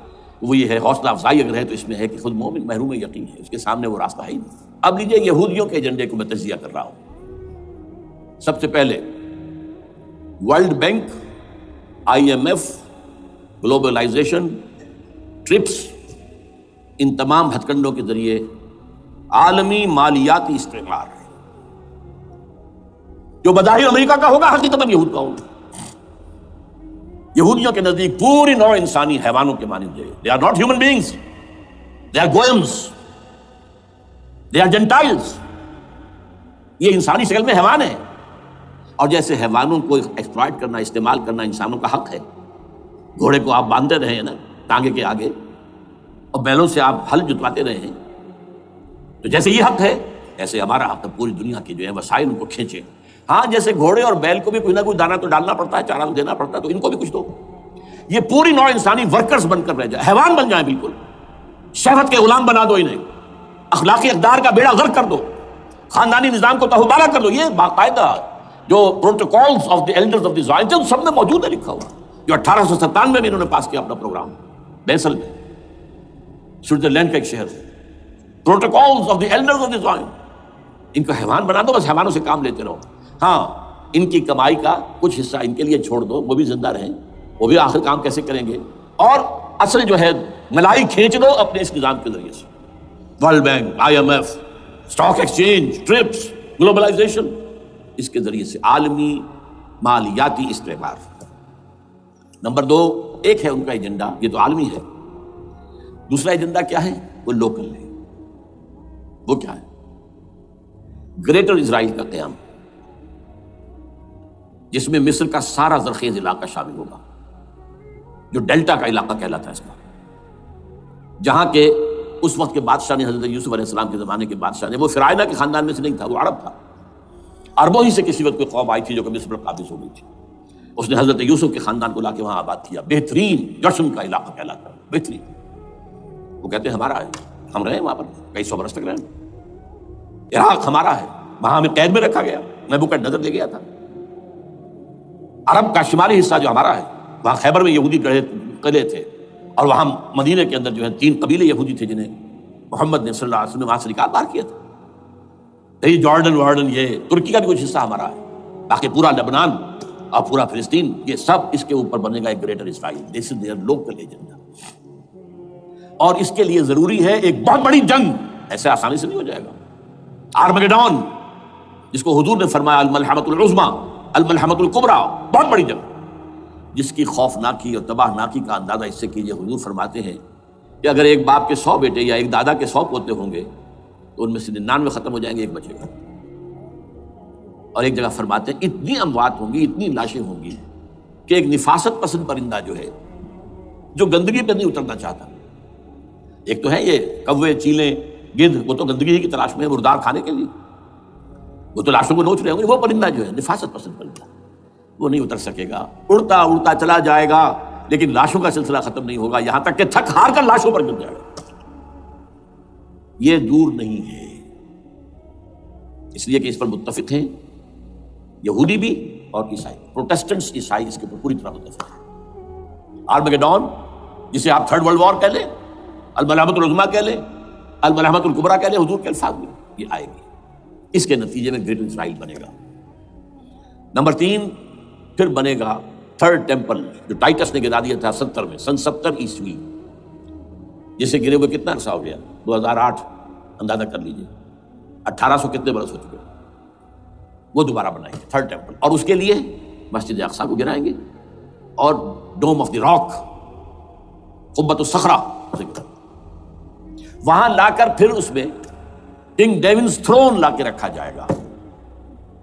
وہ یہ ہے، حوصلہ افزائی اگر ہے تو اس میں ہے کہ خود مومن محروم یقین ہے، اس کے سامنے وہ راستہ ہے ہی نہیں۔ اب لیجیے یہودیوں کے ایجنڈے کو میں تجزیہ کر رہا ہوں۔ سب سے پہلے world bank, IMF، globalization, TRIPS, ان تمام ہتھ کنڈوں کے ذریعے عالمی مالیاتی استعمار جو بظاہر امریکہ کا ہوگا حقیقتاً یہود کا ہوگا۔ یہودیوں کے نزدیک پوری نوع انسانی حیوانوں کے مانند ہے، they are not human beings, they are goyams, they are gentiles، یہ انسانی شکل میں حیوان ہے، اور جیسے حیوانوں کو ایکسپلائٹ کرنا، استعمال کرنا انسانوں کا حق ہے، گھوڑے کو آپ باندھتے رہے ہیں نا ٹانگے کے آگے، اور بیلوں سے آپ ہل جتواتے رہے ہیں، تو جیسے یہ حق ہے ایسے ہمارا حق ہے پوری دنیا کے جو ہے وسائل ان کو کھینچے۔ ہاں جیسے گھوڑے اور بیل کو بھی کوئی نہ کوئی دانہ تو ڈالنا پڑتا ہے، چارہ تو دینا پڑتا ہے، تو ان کو بھی کچھ دو، یہ پوری نوع انسانی ورکرز بن کر رہ جائے، حیوان بن جائیں، بالکل شہوت کے غلام بنا دو انہیں، اخلاقی اقدار کا بیڑا غرق کر دو، خاندانی نظام کو تہوبارہ کر دو۔ یہ باقاعدہ جو protocols of the elders of the Zion سب میں موجود ہے، لکھا ہوا، جو 1897 میں انہوں نے پاس کیا اپنا پروگرام بیسل میں، سوئٹزرلینڈ کا ایک شہر، protocols of the elders of the Zion. ان کو حیوان بنا دو، بس حیوانوں سے کام لیتے رہو، ہاں ان کی کمائی کا کچھ حصہ ان کے لیے چھوڑ دو، وہ بھی زندہ رہیں، وہ بھی آخر کام کیسے کریں گے، اور اصل جو ہے ملائی کھینچ دو اپنے اس نظام کے ذریعے سے، world bank, IMF، stock exchange, TRIPS, globalization, اس کے ذریعے سے عالمی مالیاتی استعمار۔ نمبر 2 ایک ہے ان کا ایجنڈا، یہ تو عالمی ہے، دوسرا ایجنڈا کیا ہے، وہ لوکل ہے۔ وہ کیا ہے؟ گریٹر اسرائیل کا قیام، جس میں مصر کا سارا زرخیز علاقہ شامل ہوگا، جو ڈیلٹا کا علاقہ کہلاتا ہے اس کا، جہاں کے اس وقت کے بادشاہ نے، حضرت یوسف علیہ السلام کے زمانے کے بادشاہ نے، وہ فرعونہ کے خاندان میں سے نہیں تھا، وہ عرب تھا، عربوں ہی سے کسی وقت کوئی قوم آئی تھی جو کہ مصر پر قابض ہو گئی تھی، اس نے حضرت یوسف کے خاندان کو لا کے وہاں آباد کیا، بہترین جشن کا علاقہ کہلاتا ہے، بہترین، وہ کہتے ہیں ہمارا ہے، ہم رہے وہاں پر کئی 100 برس تک رہے، عراق ہمارا ہے، وہاں ہمیں قید میں رکھا گیا، نبوکدنضر لے گیا تھا، عرب کا شمالی حصہ جو ہمارا ہے، وہاں خیبر میں یہودی قلعے تھے، اور وہاں مدینہ کے اندر جو ہے 3 قبیلے یہودی تھے جنہیں محمد نے صلی اللہ علیہ وسلم نے وہاں سے نکال باہر کیا تھا۔ یہ جارڈن یہ ترکی کا بھی کچھ حصہ ہمارا ہے، باقی پورا لبنان اور پورا فلسطین، یہ سب اس کے اوپر بنے گا ایک greater Israel, this is there local agenda, اور اس کے لیے ضروری ہے ایک بہت بڑی جنگ، ایسے آسانی سے نہیں ہو جائے گا، آرمگیڈون، جس کو حضور نے فرمایا الملحمۃ العظمیٰ، الملحمۃ الکبریٰ، بہت بڑی جنگ، جس کی خوفناکی اور تباہ ناکی کا اندازہ اس سے کیجیے۔ حضور فرماتے ہیں کہ اگر ایک باپ کے 100 بیٹے یا ایک دادا کے 100 پوتے ہوں گے تو ان میں سے 99 ختم ہو جائیں گے، ایک بچے گا۔ اور ایک جگہ فرماتے ہیں اتنی اموات ہوں گی، اتنی لاشیں ہوں گی کہ ایک نفاست پسند پرندہ جو ہے، جو گندگی پہ نہیں اترنا چاہتا، ایک تو ہے یہ کوے، چیلیں، گدھ، وہ تو گندگی کی تلاش میں ہے مردار کھانے کے لیے، وہ تو لاشوں کو نوچ رہے ہوں گے، وہ پرندہ جو ہے نفاست پسند پرندہ، وہ نہیں اتر سکے گا، اڑتا اڑتا چلا جائے گا، لیکن لاشوں کا سلسلہ ختم نہیں ہوگا، یہاں تک کہ تھک ہار کر لاشوں پر گر جائے گا۔ یہ دور نہیں ہے، اس لیے کہ اس پر متفق ہیں یہودی بھی اور عیسائی، پروٹسٹنٹس عیسائی اس کے اوپر پوری طرح متفق ہیں۔ آرمگیڈون، جسے آپ 3rd ورلڈ وار کہہ لیں، الملحمۃ العظمیٰ کہہ لیں، الملحمۃ الکبریٰ کہہ لیں، حضور کے الفاظ میں یہ آئے گی، اس کے نتیجے میں گریٹر اسرائیل بنے گا۔ نمبر 3 پھر بنے گا 3rd ٹیمپل، جو ٹائٹس نے گرا دیا تھا 70 میں، سن 70 عیسوی، جسے گرے ہوئے کتنا عرصہ ہو گیا، 2008، اندازہ کر لیجیے 1800 کتنے برس ہو چکے، وہ دوبارہ بنائیں گے 3rd ٹیمپل، اور اس کے لیے مسجد اقصیٰ کو گرائیں گے، اور ڈوم آف دی راک، قبۃ الصخرہ، وہاں لا کر پھر اس میں کنگ ڈیونز تھرون لا کے رکھا جائے گا۔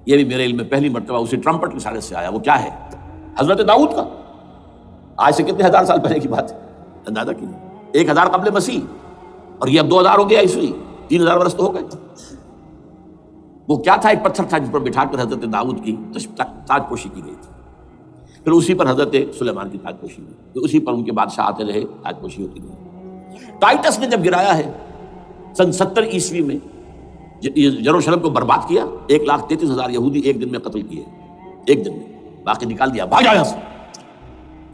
یہ بھی میرے علم میں پہلی مرتبہ اسی ٹرمپٹ رسالے سے آیا۔ وہ کیا ہے؟ حضرت داؤد کا، آج سے کتنے ہزار سال پہلے کی بات ہے، اندازہ کیجیے، 1000 قبل مسیح، اور یہ اب 2000 ہو گیا عیسوی، 3000 برس تو ہو گئے۔ وہ کیا تھا؟ ایک پتھر تھا جس پر بٹھا کر حضرت داؤد کی تاج پوشی کی گئی تھی، پھر اسی پر حضرت سلیمان کی تاج پوشی ہوئی، پھر اسی پر ان کے بادشاہ آتے رہے، تاج پوشی ہوتی رہی۔ ٹائٹس نے جب گرایا ہے سن 70 عیسوی میں، یروشلم کو برباد کیا، 1,33,000 یہودی ایک دن میں قتل کیے، ایک دن میں، باقی نکال دیا، بھاگ یہاں سے۔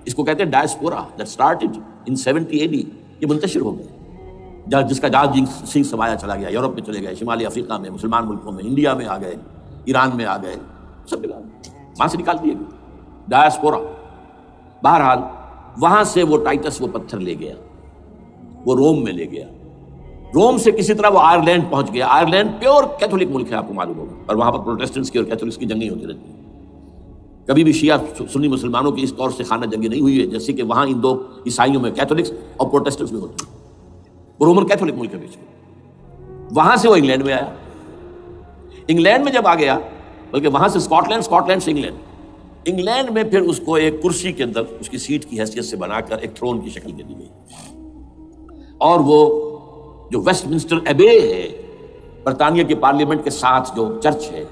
اس کو کہتے ہیں diaspora, that started in 70 AD، یہ منتشر ہو گئے، جس کا جہاز سنگھ سمایا چلا گیا، یورپ میں چلے گئے، شمالی افریقہ میں، مسلمان ملکوں میں، انڈیا میں آ گئے، ایران میں آ گئے، سب جگہ وہاں سے نکال دیے گئے، ڈائسپورا۔ بہرحال وہاں سے وہ ٹائٹس وہ پتھر لے گیا، وہ روم میں لے گیا، روم سے کسی طرح وہ آئرلینڈ پہنچ گیا۔ آئرلینڈ پیور کیتھولک ملک ہے، آپ کو معلوم ہوگا، اور وہاں پر پروٹیسٹنٹس کی اور کیتھولکس کی جنگیں ہوتی رہتی ہیں۔ کبھی بھی شیعہ سنی مسلمانوں کی اس طور سے خانہ جنگی نہیں ہوئی ہے جیسے کہ وہاں ان دو عیسائیوں میں کیتھولکس اور پروٹیسٹنٹس میں ہوتی ہیں۔ وہ رومن کیتھولک ملک ہے بیچ میں۔ وہاں سے وہ انگلینڈ میں آیا، انگلینڈ میں جب آ گیا، بلکہ وہاں سے اسکاٹ لینڈ سے انگلینڈ میں پھر اس کو ایک کرسی کے اندر اس کی سیٹ کی حیثیت سے بنا کر ایک تھرون کی شکل دے دی گئی، اور وہ جو ویسٹ منسٹر ایبے ہے، برطانیہ کے پارلیمنٹ کے ساتھ جو چرچ ہے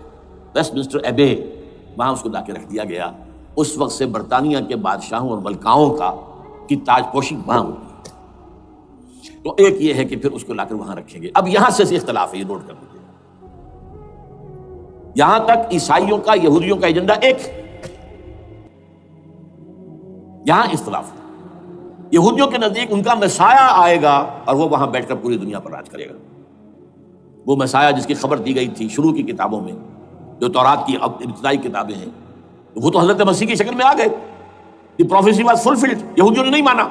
ویسٹ منسٹر ایبے، وہاں اس کو لا کے رکھ دیا گیا۔ اس وقت سے برطانیہ کے بادشاہوں اور ملکاؤں کی تاج پوشی وہاں ہوتی ہے۔ تو ایک یہ ہے کہ پھر اس کو لا کر وہاں رکھیں گے۔ اب یہاں سے اختلاف ہے، یہ نوٹ کر لیجیے، یہاں تک عیسائیوں کا یہودیوں کا ایجنڈا ایک، یہاں اختلاف ہے۔ یہودیوں کے نزدیک ان کا مسیح آئے گا اور وہ وہاں بیٹھ کر پوری دنیا پر راج کرے گا۔ وہ مسیح جس کی خبر دی گئی تھی شروع کی کتابوں میں، جو تورات کی ابتدائی کتابیں ہیں، وہ تو حضرت مسیح کی شکل میں آ گئے۔ دی پروفیسی واز فلفلڈ۔ یہودیوں نے نہیں مانا،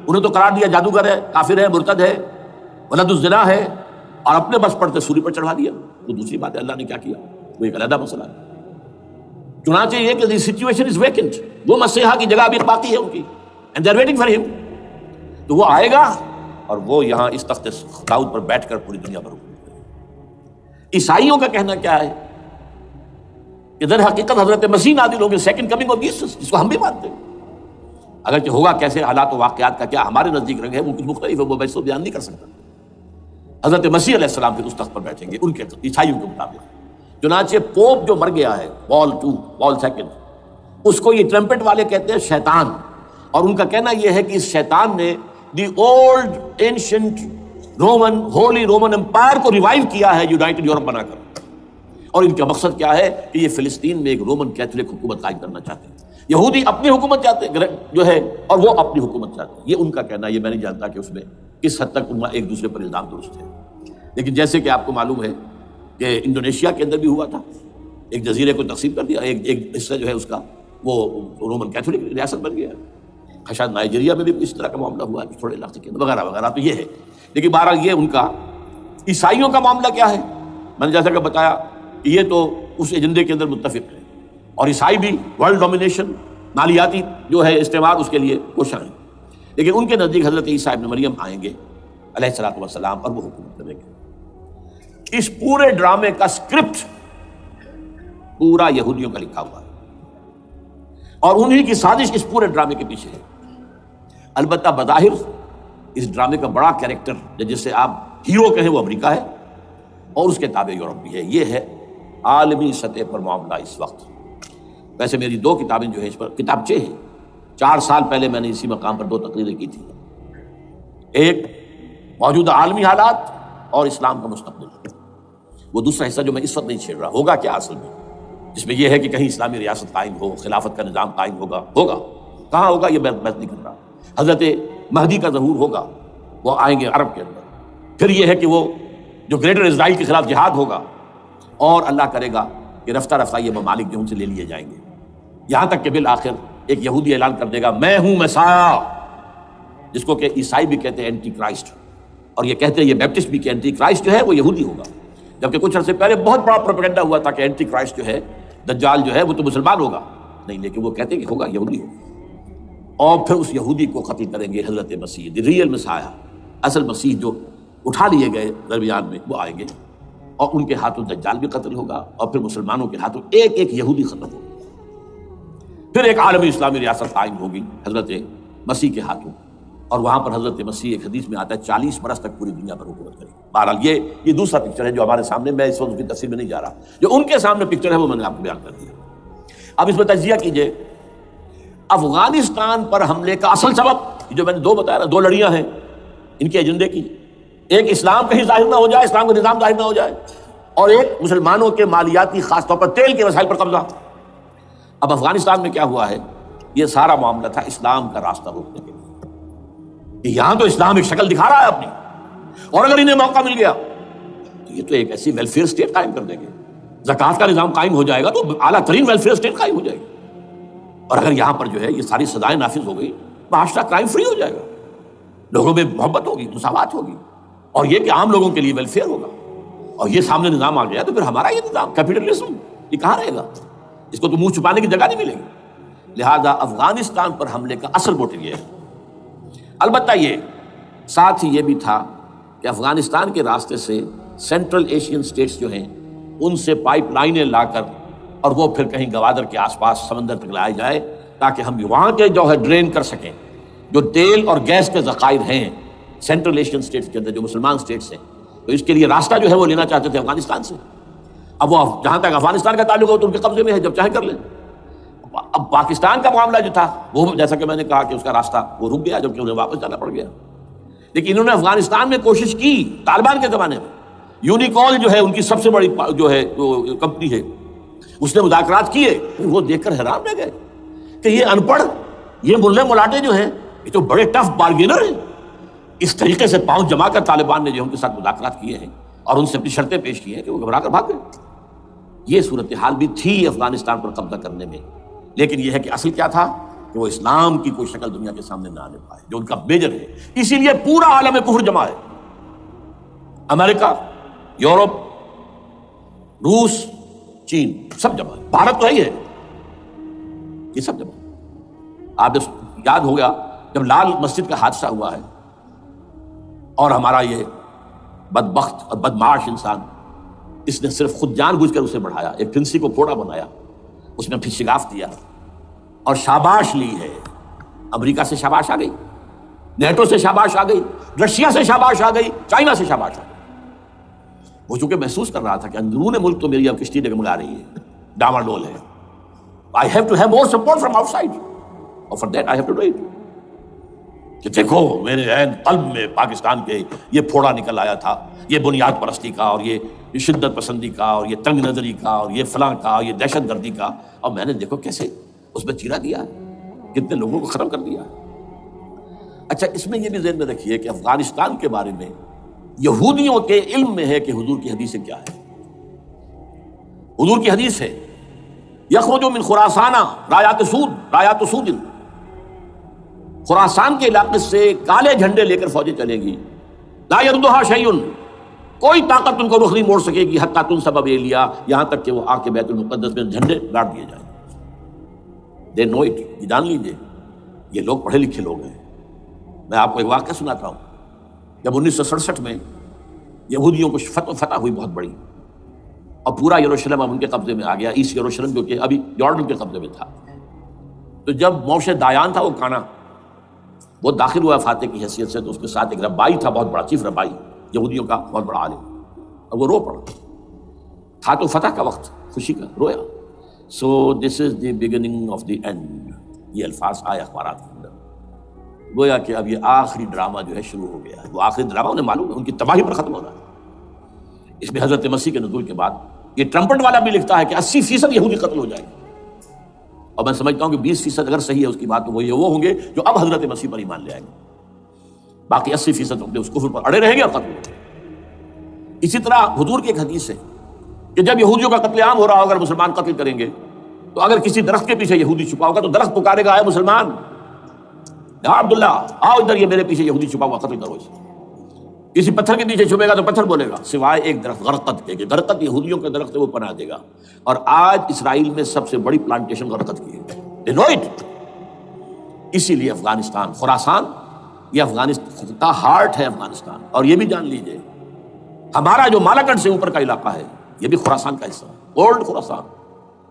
انہیں تو قرار دیا جادوگر ہے، کافر ہے، مرتد ہے، ولد الزنا ہے، اور اپنے بس پڑتے سولی پر چڑھا دیا۔ وہ دوسری بات ہے، اللہ نے کیا کیا، وہ ایک علیحدہ مسئلہ ہے۔ چنانچہ یہ کہ دی سچویشن از ویکنٹ، وہ مسیحا کی جگہ ابھی باقی ہے ان کی، and they are waiting for ہم۔ تو وہ آئے گا اور وہ یہاں اس تخت داؤد پر بیٹھ کر پوری دنیا پر حکومت کرے گا۔ عیسائیوں کا کہنا کیا ہے کہ در حقیقت حضرت مسیح نازل ہوں گے، سیکنڈ کمنگ آف جیسس، جس کو ہم بھی مانتے ہیں، اگرچہ ہوگا کیسے، حالات و واقعات کا کیا ہمارے نزدیک رنگ ہے وہ کچھ مختلف ہے، وہ میں اس کو بیان نہیں کر سکتا۔ حضرت مسیح علیہ السلام پھر اس تخت پر بیٹھیں گے ان کے عیسائیوں کے مطابق۔ چنانچہ پوپ جو مر گیا ہے، پال سیکنڈ، اس کو یہ ٹرمپٹ والے کہتے ہیں شیطان، اور ان کا کہنا یہ ہے کہ اس شیطان نے the old ancient Roman holy Roman empire کو ریوائیو کیا ہے یونائٹڈ یورپ بنا کر، اور ان کا مقصد کیا ہے کہ یہ فلسطین میں ایک رومن کیتھولک حکومت قائم کرنا چاہتے ہیں۔ یہودی اپنی حکومت چاہتے ہیں جو ہے، اور وہ اپنی حکومت چاہتے ہیں، یہ ان کا کہنا ہے۔ یہ میں نہیں جانتا کہ اس میں کس حد تک ان کا ایک دوسرے پر الزام درست ہے، لیکن جیسے کہ آپ کو معلوم ہے کہ انڈونیشیا کے اندر بھی ہوا تھا، ایک جزیرے کو تقسیم کر دیا، ایک حصہ جو ہے اس کا وہ رومن کیتھولک ریاست بن گیا، شاید نائجیریا میں بھی اس طرح کا معاملہ ہوا ہے تھوڑے علاقے کے اندر، وغیرہ وغیرہ۔ تو یہ ہے، لیکن بہرحال یہ ان کا۔ عیسائیوں کا معاملہ کیا ہے؟ میں نے جیسا کہ بتایا کہ یہ تو اس ایجنڈے کے اندر متفق ہے، اور عیسائی بھی ورلڈ ڈومینیشن، مالیاتی جو ہے استعمار، اس کے لیے کوشاں ہیں، لیکن ان کے نزدیک حضرت عیسیٰ ابن مریم آئیں گے علیہ الصلوۃ والسلام، اور وہ حکومت کریں گے۔ اس پورے ڈرامے کا اسکرپٹ پورا یہودیوں کا لکھا ہوا ہے، اور انہی کی سازش اس پورے ڈرامے کے پیچھے ہے۔ البتہ بظاہر اس ڈرامے کا بڑا کیریکٹر جس سے آپ ہیرو کہیں وہ امریکہ ہے، اور اس کے تابع یورپ بھی ہے۔ یہ ہے عالمی سطح پر معاملہ اس وقت۔ ویسے میری 2 کتابیں جو ہے اس پر کتابچے ہیں، 4 سال پہلے میں نے اسی مقام پر 2 تقریریں کی تھی، ایک موجودہ عالمی حالات اور اسلام کا مستقبل، وہ دوسرا حصہ جو میں اس وقت نہیں چھیڑ رہا، ہوگا کیا اصل میں، جس میں یہ ہے کہ کہیں اسلامی ریاست قائم ہو، خلافت کا نظام قائم ہوگا کہاں ہوگا یہ بحث نہیں کر رہا۔ حضرت مہدی کا ظہور ہوگا، وہ آئیں گے عرب کے اندر، پھر یہ ہے کہ وہ جو گریٹر اسرائیل کے خلاف جہاد ہوگا، اور اللہ کرے گا کہ رفتہ رفتہ یہ ممالک جو ان سے لے لیے جائیں گے، یہاں تک کہ بالآخر ایک یہودی اعلان کر دے گا میں ہوں مسیح، جس کو کہ عیسائی بھی کہتے ہیں اینٹی کرائسٹ، اور یہ کہتے ہیں یہ بیپٹسٹ بھی کہ اینٹی کرائسٹ جو ہے وہ یہودی ہوگا، جبکہ کچھ عرصے پہلے بہت بڑا پروپیگنڈا ہوا تھا کہ اینٹی کرائسٹ جو ہے، دجال جو ہے وہ تو مسلمان ہوگا، نہیں، لیکن وہ کہتے ہیں کہ ہوگا یہودی ہوگا۔ اور پھر اس یہودی کو قتل کریں گے حضرت مسیح، دی ریئل مسیح، اصل مسیح جو اٹھا لیے گئے درمیان میں، وہ آئیں گے اور ان کے ہاتھوں دجال بھی قتل ہوگا، اور پھر مسلمانوں کے ہاتھوں ایک ایک یہودی ختم ہوگا، پھر ایک عالمی اسلامی ریاست قائم ہوگی حضرت مسیح کے ہاتھوں، اور وہاں پر حضرت مسیح ایک حدیث میں آتا ہے 40 برس تک پوری دنیا پر حکومت کرے. بہرحال یہ دوسرا پکچر ہے جو ہمارے سامنے، میں اس وقت اس کی تفصیل میں نہیں جا رہا، جو ان کے سامنے پکچر ہے وہ میں نے آپ کو بیان کر دیا. اب اس میں تجزیہ کیجئے افغانستان پر حملے کا اصل سبب جو میں نے 2 بتایا نا، 2 لڑیاں ہیں ان کے ایجنڈے کی، ایک اسلام کہیں ظاہر نہ ہو جائے، اسلام کا نظام ظاہر نہ ہو جائے، اور ایک مسلمانوں کے مالیاتی خاص طور پر تیل کے وسائل پر قبضہ. اب افغانستان میں کیا ہوا ہے، یہ سارا معاملہ تھا اسلام کا راستہ روکنے کے لیے. یہاں تو اسلام ایک شکل دکھا رہا ہے اپنی، اور اگر انہیں موقع مل گیا تو یہ تو ایک ایسی ویلفیئر اسٹیٹ قائم کر دیں گے، زکوٰۃ کا نظام قائم ہو جائے گا تو اعلیٰ ترین ویلفیئر اسٹیٹ قائم ہو جائے گی. اور اگر یہاں پر جو ہے یہ ساری سزائیں نافذ ہو گئی، معاشرہ کرائم فری ہو جائے گا، لوگوں میں محبت ہوگی، مساوات ہوگی، اور یہ کہ عام لوگوں کے لیے ویلفیئر ہوگا. اور یہ سامنے نظام آ گیا تو پھر ہمارا یہ نظام کیپٹلزم یہ کہاں رہے گا، اس کو تو منہ چھپانے کی جگہ نہیں ملے گی. لہذا افغانستان پر حملے کا اصل موٹو یہ ہے. البتہ یہ ساتھ ہی یہ بھی تھا کہ افغانستان کے راستے سے سینٹرل ایشین اسٹیٹس جو ہیں ان سے پائپ لائنیں لا کر اور وہ پھر کہیں گوادر کے آس پاس سمندر تک لایا جائے تاکہ ہم وہاں کے جو ہے ڈرین کر سکیں جو تیل اور گیس کے ذخائر ہیں سینٹرل ایشین اسٹیٹس کے اندر جو مسلمان اسٹیٹس ہیں. تو اس کے لیے راستہ جو ہے وہ لینا چاہتے تھے افغانستان سے. اب وہ جہاں تک افغانستان کا تعلق ہو تو ان کے قبضے میں ہے، جب چاہے کر لیں. اب پاکستان کا معاملہ جو تھا وہ جیسا کہ میں نے کہا کہ اس کا راستہ وہ رک گیا جبکہ انہیں واپس جانا پڑ گیا. لیکن انہوں نے افغانستان میں کوشش کی طالبان کے زمانے میں. یونیکال جو ہے ان کی سب سے بڑی جو ہے کمپنی ہے، اس نے مذاکرات کیے، وہ دیکھ کر حیران رہ گئے کہ یہ ان پڑھ، یہ ملے ملاٹے جو ہیں یہ تو بڑے ٹف بارگینر ہیں. اس طریقے سے پاؤں جما کر طالبان نے جو ان کے ساتھ مذاکرات کیے ہیں اور ان سے اپنی شرطیں پیش کی ہیں کہ وہ گھبرا کر بھاگ گئے. یہ صورتحال بھی تھی افغانستان پر قبضہ کرنے میں. لیکن یہ ہے کہ اصل کیا تھا کہ وہ اسلام کی کوئی شکل دنیا کے سامنے نہ آنے پائے جو ان کا میجر ہے. اسی لیے پورا عالم کفر جمع ہے، امریکہ، یورپ، روس، چین، سب جمع ہے. بھارت تو ہے، یہ سب جمع ہے. آپ یاد ہوگا جب لال مسجد کا حادثہ ہوا ہے اور ہمارا یہ بدبخت اور بدمعاش انسان اس نے صرف خود جان بوجھ کر اسے بڑھایا، ایک پھنسی کو پھوڑا بنایا، اس میں پھر شگاف دیا اور شاباش لی ہے. امریکہ سے شاباش آ گئی، نیٹو سے شاباش آ گئی، رشیا سے شاباش آ گئی، چائنا سے شاباش آ گئی. وہ چونکہ محسوس کر رہا تھا کہ اندرون ملک تو میری اب کشتی ڈگمگا رہی ہے، ڈاواڈول ہے. I have to have more support from outside. اور for that I have to do it. کہ دیکھو میرے عین قلب میں پاکستان کے یہ پھوڑا نکل آیا تھا، یہ بنیاد پرستی کا اور یہ شدت پسندی کا اور یہ تنگ نظری کا اور یہ فلاں کا اور یہ دہشت گردی کا، اور میں نے دیکھو کیسے اس میں چیرا دیا ہے، کتنے لوگوں کو ختم کر دیا ہے. اچھا اس میں یہ بھی ذہن میں رکھیے کہ افغانستان کے بارے میں یہودیوں کے علم میں ہے کہ حضور کی حدیث کیا ہے. حضور کی حدیث ہے یخرج من خراسان رایات سود، خراسان کے علاقے سے کالے جھنڈے لے کر فوجیں چلیں گی، لا یردھا شیء، کوئی طاقت ان کو رخ نہیں موڑ سکے گی، حتیٰ تنصب ایلیا، یہاں تک کہ وہ آ کے بیت المقدس میں جھنڈے گاڑ دیے جائیں. دے نو اٹ، یہ جان لیجیے یہ لوگ پڑھے لکھے لوگ ہیں. میں آپ کو ایک واقعہ سناتا ہوں. جب 1967 میں یہودیوں کو فتح ہوئی بہت بڑی اور پورا یروشلم اب ان کے قبضے میں آ گیا، ایسٹ یروشلم جو کہ ابھی یارڈن کے قبضے میں تھا. تو جب موشے دایان تھا وہ کانا، وہ داخل ہوا فاتح کی حیثیت سے، تو اس کے ساتھ ایک ربائی تھا بہت بڑا، چیف ربائی یہودیوں کا بہت بڑا عالم، اور وہ رو پڑا. تھا تو فتح کا وقت، خوشی کا، رویا. So this is the beginning of the end, یہ الفاظ آئے اخبارات کے اندر. گویا کہ اب یہ آخری ڈرامہ جو ہے شروع ہو گیا ہے. وہ آخری ڈرامہ انہیں معلوم ہے ان کی تباہی پر ختم ہونا ہے. اس میں حضرت مسیح کے نزول کے بعد یہ ٹرمپٹ والا بھی لکھتا ہے کہ 80% یہودی قتل ہو جائے گا، اور میں سمجھتا ہوں کہ 20% اگر صحیح ہے اس کی بات تو وہ ہوں گے جو اب حضرت مسیح پر ایمان لے آئیں گے. باقی 80% اپنے اس کفر پر اڑے رہیں گے اور قتل ہوں گے. اسی طرح حضور کی ایک حدیث ہے کہ جب یہودیوں کا قتل عام ہو رہا ہوگا، مسلمان قتل کریں گے، تو اگر کسی درخت کے پیچھے یہودی چھپا ہوگا تو درخت پکارے گا، اے مسلمان، یا عبداللہ آؤ ادھر، یہ میرے پیچھے یہودی چھپا ہوا، قتل کرو اسے. کسی پتھر کے پیچھے چھپے گا تو پتھر بولے گا، سوائے ایک درخت غرقد کے، کہ غرقد یہودیوں کے درخت ہے، وہ پناہ دے گا. اور آج اسرائیل میں سب سے بڑی پلانٹیشن غرقد کی ہے. They know it. اسی لیے افغانستان، خراسان یہ افغانستان کا ہارٹ ہے افغانستان. اور یہ بھی جان لیجئے ہمارا جو مالاکنڈ سے اوپر کا علاقہ ہے یہ بھی خراسان کا حصہ ہے، اولڈ خراسان،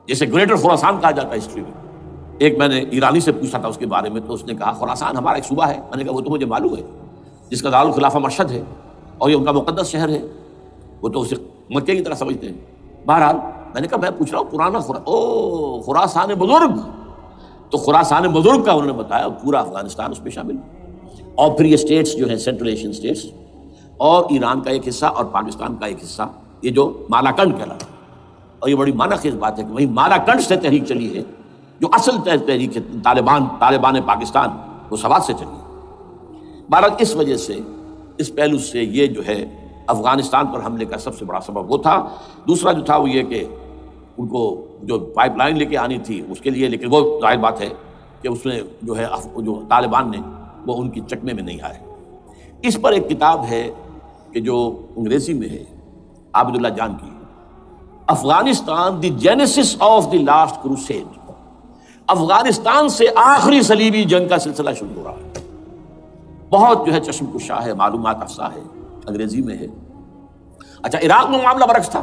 جسے گریٹر خراسان کہا جاتا ہے ہسٹری میں. ایک میں نے ایرانی سے پوچھا تھا اس کے بارے میں، تو اس نے کہا خراسان ہمارا ایک صوبہ ہے. میں نے کہا وہ تو مجھے معلوم ہے، جس کا دارالخلافہ مشہد ہے اور یہ ان کا مقدس شہر ہے، وہ تو اسے مکے کی طرح سمجھتے ہیں. بہرحال میں نے کہا میں پوچھ رہا ہوں پرانا خراسان بزرگ، تو خراسان بزرگ کا انہوں نے بتایا پورا افغانستان اس میں شامل. اور پھر یہ اسٹیٹس جو ہیں سینٹرل ایشین اسٹیٹس اور ایران کا ایک حصہ اور پاکستان کا ایک حصہ، یہ جو مالاکنڈ کہلاتا ہے. اور یہ بڑی معنی خیز بات ہے کہ وہی مالاکنڈ سے تحریک چلی ہے جو اصل تحریک طالبان پاکستان وہ سوات سے چلی ہے. بہرحال اس وجہ سے اس پہلو سے یہ جو ہے افغانستان پر حملے کا سب سے بڑا سبب وہ تھا. دوسرا جو تھا وہ یہ کہ ان کو جو پائپ لائن لے کے آنی تھی اس کے لیے، لیکن وہ ظاہر بات ہے کہ اس میں جو ہے جو طالبان نے وہ ان کی چکمے میں نہیں آئے. اس پر ایک کتاب ہے کہ جو انگریزی میں ہے عابد اللہ جان کی، Afghanistan the genesis of the last crusade. Afghanistan سے آخری صلیبی جنگ کا سلسلہ شروع ہو رہا ہے. بہت جو ہے چشم کشا ہے، معلومات افزا ہے، انگریزی میں ہے. اچھا عراق میں معاملہ برعکس تھا.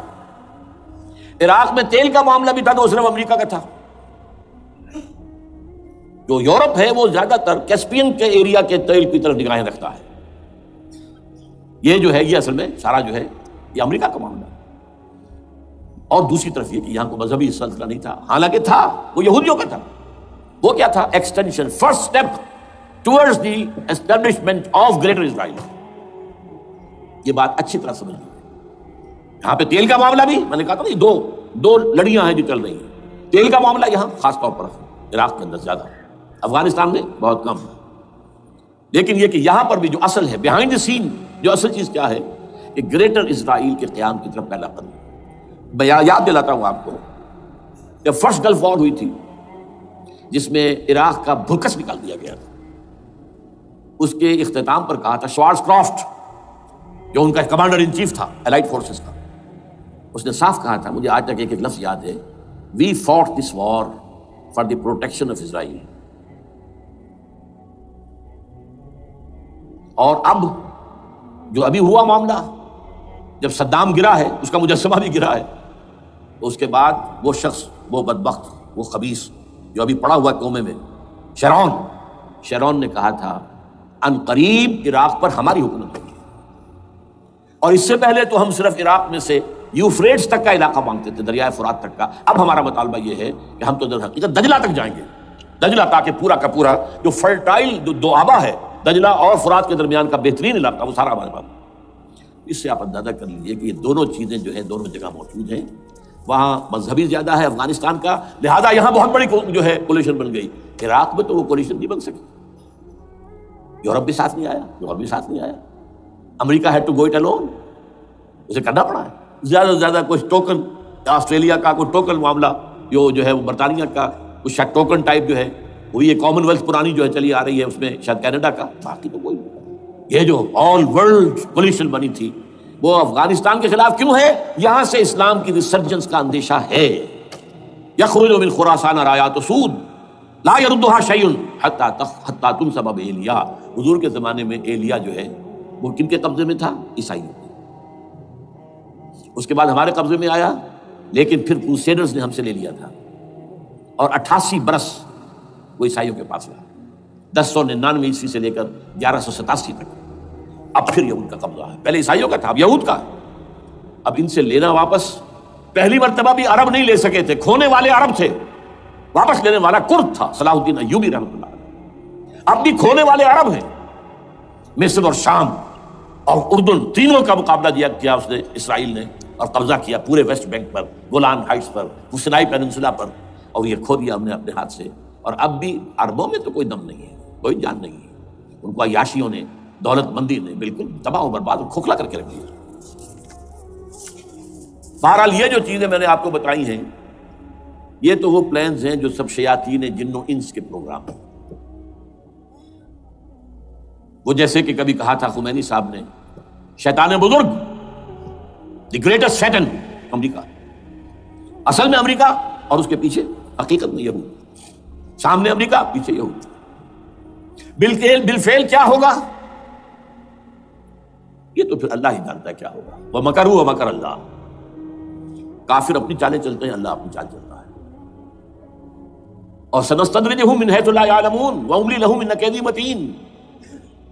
عراق میں تیل کا معاملہ بھی تھا تو صرف امریکہ کا تھا. جو یورپ ہے وہ زیادہ تر کیسپین کے ایریا کے تیل کی طرف نگاہیں رکھتا ہے. یہ جو ہے یہ اصل میں سارا جو ہے یہ امریکہ کا معاملہ ہے. اور دوسری طرف یہ کہ یہاں کو مذہبی سلسلہ نہیں تھا، حالانکہ تھا، وہ یہودیوں کا تھا. وہ کیا تھا؟ Extension, first step towards the establishment of greater Israel. یہ بات اچھی طرح سمجھ لیجیے. یہاں پہ تیل کا معاملہ بھی میں نے کہا تھا نہیں، دو لڑیاں ہیں جو چل رہی ہیں. تیل کا معاملہ یہاں خاص طور پر عراق کے اندر زیادہ، افغانستان میں بہت کم. لیکن یہ کہ یہاں پر بھی جو اصل ہے بیہائنڈ دی سین، جو اصل چیز کیا ہے کہ گریٹر اسرائیل کے قیام کی طرف پہلا قدم. میں یاد دلاتا ہوں آپ کو، جب فرسٹ گلف وار ہوئی تھی جس میں عراق کا بھرکس نکال دیا گیا تھا، اس کے اختتام پر کہا تھا شوارز کرافٹ جو ان کا کمانڈر ان چیف تھا الائڈ فورسز کا، اس نے صاف کہا تھا، مجھے آج تک ایک لفظ یاد ہے، we fought this war for the protection of Israel. اور اب جو ابھی ہوا معاملہ، جب صدام گرا ہے اس کا مجسمہ بھی گرا ہے، تو اس کے بعد وہ شخص، وہ بدبخت، وہ خبیث جو ابھی پڑا ہوا قومے میں، شیرون نے کہا تھا ان قریب عراق پر ہماری حکومت ہوگی. اور اس سے پہلے تو ہم صرف عراق میں سے یوفریٹس تک کا علاقہ مانگتے تھے، دریائے فرات تک کا. اب ہمارا مطالبہ یہ ہے کہ ہم تو در حقیقت دجلہ تک جائیں گے، دجلہ، تاکہ پورا کا پورا جو فرٹائل جو دو آبا ہے دجلہ اور فرات کے درمیان کا بہترین علاقہ وہ سارا ہمارے پاس. اس سے آپ اندازہ کر لیجیے کہ یہ دونوں چیزیں جو ہے دونوں جگہ موجود ہیں. وہاں مذہبی زیادہ ہے افغانستان کا، لہذا یہاں بہت بڑی جو ہے کولیشن بن گئی. عراق میں تو وہ کولیشن نہیں بن سکی. یورپ بھی ساتھ نہیں آیا، یورپ بھی ساتھ نہیں آیا. امریکہ had to go it alone, اسے کرنا پڑا ہے. زیادہ سے زیادہ کچھ ٹوکن، آسٹریلیا کا کوئی ٹوکن معاملہ جو ہے وہ برطانیہ کا کچھ شاید ٹوکن ٹائپ جو ہے وہ یہ کامن ویلتھ پرانی جو ہے چلی آ رہی ہے، اس میں شاید کینیڈا کا، باقی تو کوئی. یہ جو آل ورلڈ کولیشن بنی تھی وہ افغانستان کے خلاف کیوں ہے؟ یہاں سے اسلام کی ریسرجنس کا اندیشہ ہے. یخرج من خراسان رایات سود لا یردها شیء حتی تنصب بایلیا. حضور کے زمانے میں ایلیا جو ہے وہ کن کے قبضے میں تھا؟ عیسائیوں. اس کے بعد ہمارے قبضے میں آیا، لیکن پھر کروسیڈرز نے ہم سے لے لیا تھا اور 88 برس وہ عیسائیوں کے پاس رہا، 1099 عیسوی سے لے کر 1187 تک. اب پھر یہ ان کا قبضہ ہے. پہلے عیسائیوں کا تھا، اب یہود کا. اب ان سے لینا واپس، پہلی مرتبہ بھی عرب نہیں لے سکے تھے، کھونے والے عرب تھے، واپس لینے والا کرد تھا صلاح الدین ایوبی رحمۃ اللہ علیہ. اب بھی کھونے والے عرب ہیں. مصر اور شام اور اردن تینوں کا مقابلہ کیا اس نے، اسرائیل نے، اور قبضہ کیا پورے ویسٹ بینک پر، گولان ہائٹس پر، سینائی پیننسولا پر، اور یہ کھو دیا ہم نے اپنے ہاتھ سے. اور اب بھی عربوں میں تو کوئی دم نہیں ہے، کوئی جان نہیں ہے. ان کو عیاشیوں نے، دولت مندی نے بالکل تباہ و برباد اور کھوکھلا کر کے رکھ دیا. بہرحال یہ جو چیزیں میں نے آپ کو بتائی ہیں یہ تو وہ پلانز ہیں جو سب شیاطین جن و انس کے پروگرام ہیں. وہ جیسے کہ کبھی کہا تھا خمینی صاحب نے، شیطان بزرگ، دی گریٹسٹ سیٹن، امریکہ. اصل میں امریکہ اور اس کے پیچھے حقیقت میں یہود، سامنے امریکہ پیچھے یہود. بالفعل کیا ہوگا یہ تو پھر اللہ ہی جانتا ہے کیا ہوگا. وَمَكَرُوا وَمَكَرَ اللَّهُ، کافر اپنی چالیں چلتے ہیں، اللہ اپنی چال چلتا ہے. اور سَنَسْتَدْرِجُهُم مِّنْ حَيْثُ لَا يَعْلَمُونَ وَأُمْلِي لَهُمْ إِنَّ كَيْدِي مَتِينٌ.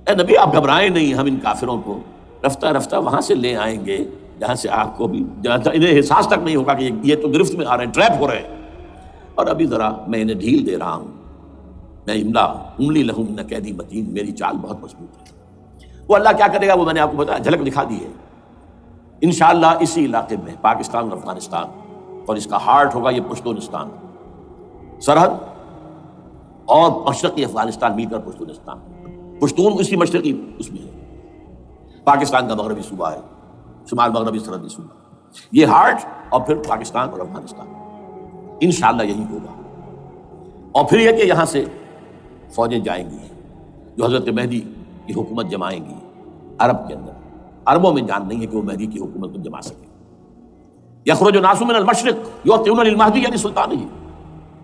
اے نبی آپ گھبرائیں نہیں، ہم ان کافروں کو رفتہ رفتہ وہاں سے لے آئیں گے جہاں سے آپ کو بھی انہیں احساس تک نہیں ہوگا کہ یہ تو گرفت میں آ رہے ہیں، ٹریپ ہو رہے ہیں، اور ابھی ذرا میں انہیں ڈھیل دے رہا ہوں. میں املی لہم ان کیدی متین، میری چال بہت مضبوط ہے. وہ اللہ کیا کرے گا وہ میں نے آپ کو بتایا، جھلک دکھا دی ہے. انشاءاللہ اسی علاقے میں پاکستان اور افغانستان، اور اس کا ہارٹ ہوگا یہ پشتونستان، سرحد اور مشرقی افغانستان مل کر پشتونستان. پشتون اسی مشرقی اس میں ہے، پاکستان کا مغربی صوبہ ہے، شمال مغربی سرحدی صوبہ. یہ ہارٹ اور پھر پاکستان اور افغانستان انشاءاللہ یہی ہوگا. اور پھر یہ کہ یہاں سے فوجیں جائیں گی جو حضرت مہدی کی حکومت جمائیں گی عرب کے اندر. عربوں میں جان نہیں ہے کہ وہ مہدی کی حکومت کو جما سکے. یخرج ناس من المشرق یؤتون للمہدی یعنی سلطان ہی،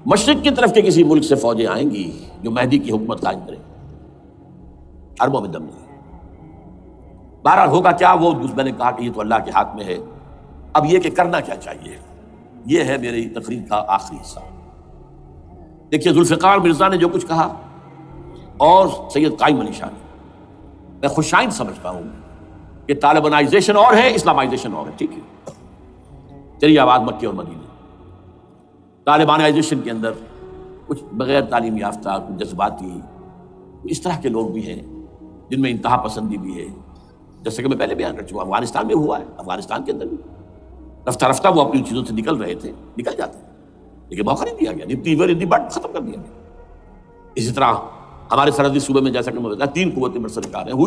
مشرق کی طرف کے کسی ملک سے فوجیں آئیں گی جو مہدی کی حکومت قائم کرے. عربوں میں دم نہیں. بہرحال ہوگا کیا وہ میں نے کہا کہ یہ تو اللہ کے ہاتھ میں ہے. اب یہ کہ کرنا کیا چاہیے، یہ ہے میری تقریر کا آخری حصہ. دیکھیے ذوالفقار مرزا نے جو کچھ کہا اور سید قائم علی شاہ نے، میں خوشائند سمجھتا ہوں کہ طالبانائزیشن اور ہے، اسلامائزیشن اور ہے. ٹھیک ہے، چلیے آواز مکے اور مدینے. طالبانائزیشن کے اندر کچھ بغیر تعلیم یافتہ، کچھ جذباتی، اس طرح کے لوگ بھی ہیں جن میں انتہا پسندی بھی ہے، جیسے کہ میں پہلے بیان کر چکا. افغانستان میں ہوا ہے، افغانستان کے اندر بھی رفتہ رفتہ وہ اپنی چیزوں سے نکل رہے تھے، نکل جاتے ہیں، لیکن موقع نہیں دیا گیا، نپٹی بٹ ختم کر دیا گیا. اسی طرح ہمارے سرحدی صوبے میں جیسا کہ میں بتایا 3 قوتیں برسرکار ہیں. Who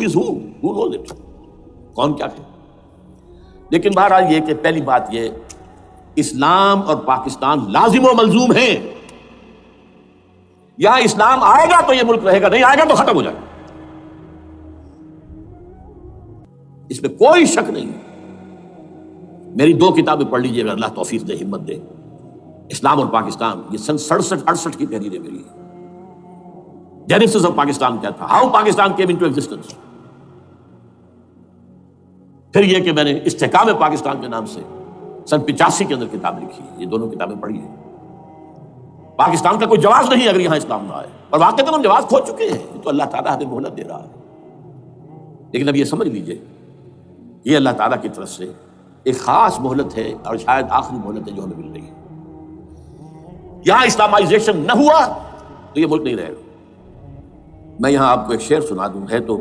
knows it؟ کون کیا ہے. لیکن بہرحال یہ کہ پہلی بات یہ، اسلام اور پاکستان لازم و ملزوم ہیں. یہاں اسلام آئے گا تو یہ ملک رہے گا، نہیں آئے گا تو ختم ہو جائے گا، اس میں کوئی شک نہیں. میری 2 کتابیں پڑھ لیجیے اگر اللہ توفیق دے، ہمت دے. اسلام اور پاکستان، یہ سن 67-68 کی تحریریں میری ہیں. جینیسس آف پاکستان کیا تھا، how Pakistan came into existence. پھر یہ کہ میں نے استحکام پاکستان کے نام سے سن 85 کے اندر کتاب لکھی ہے. یہ دونوں کتابیں پڑھی ہیں. پاکستان کا کوئی جواز نہیں اگر یہاں اسلام نہ آئے، اور واقعتاً ہم جواز کھو چکے ہیں. یہ تو اللہ تعالیٰ ہمیں مہلت دے رہا ہے. لیکن اب یہ سمجھ لیجیے یہ اللہ تعالیٰ کی طرف سے ایک خاص مہلت ہے، اور شاید آخری مہلت ہے جو ہمیں مل رہی ہے. یہاں اسلامائزیشن نہ ہوا تو یہ ملک نہیں رہے گا. میں یہاں آپ کو ایک شعر سنا دوں. ہے تو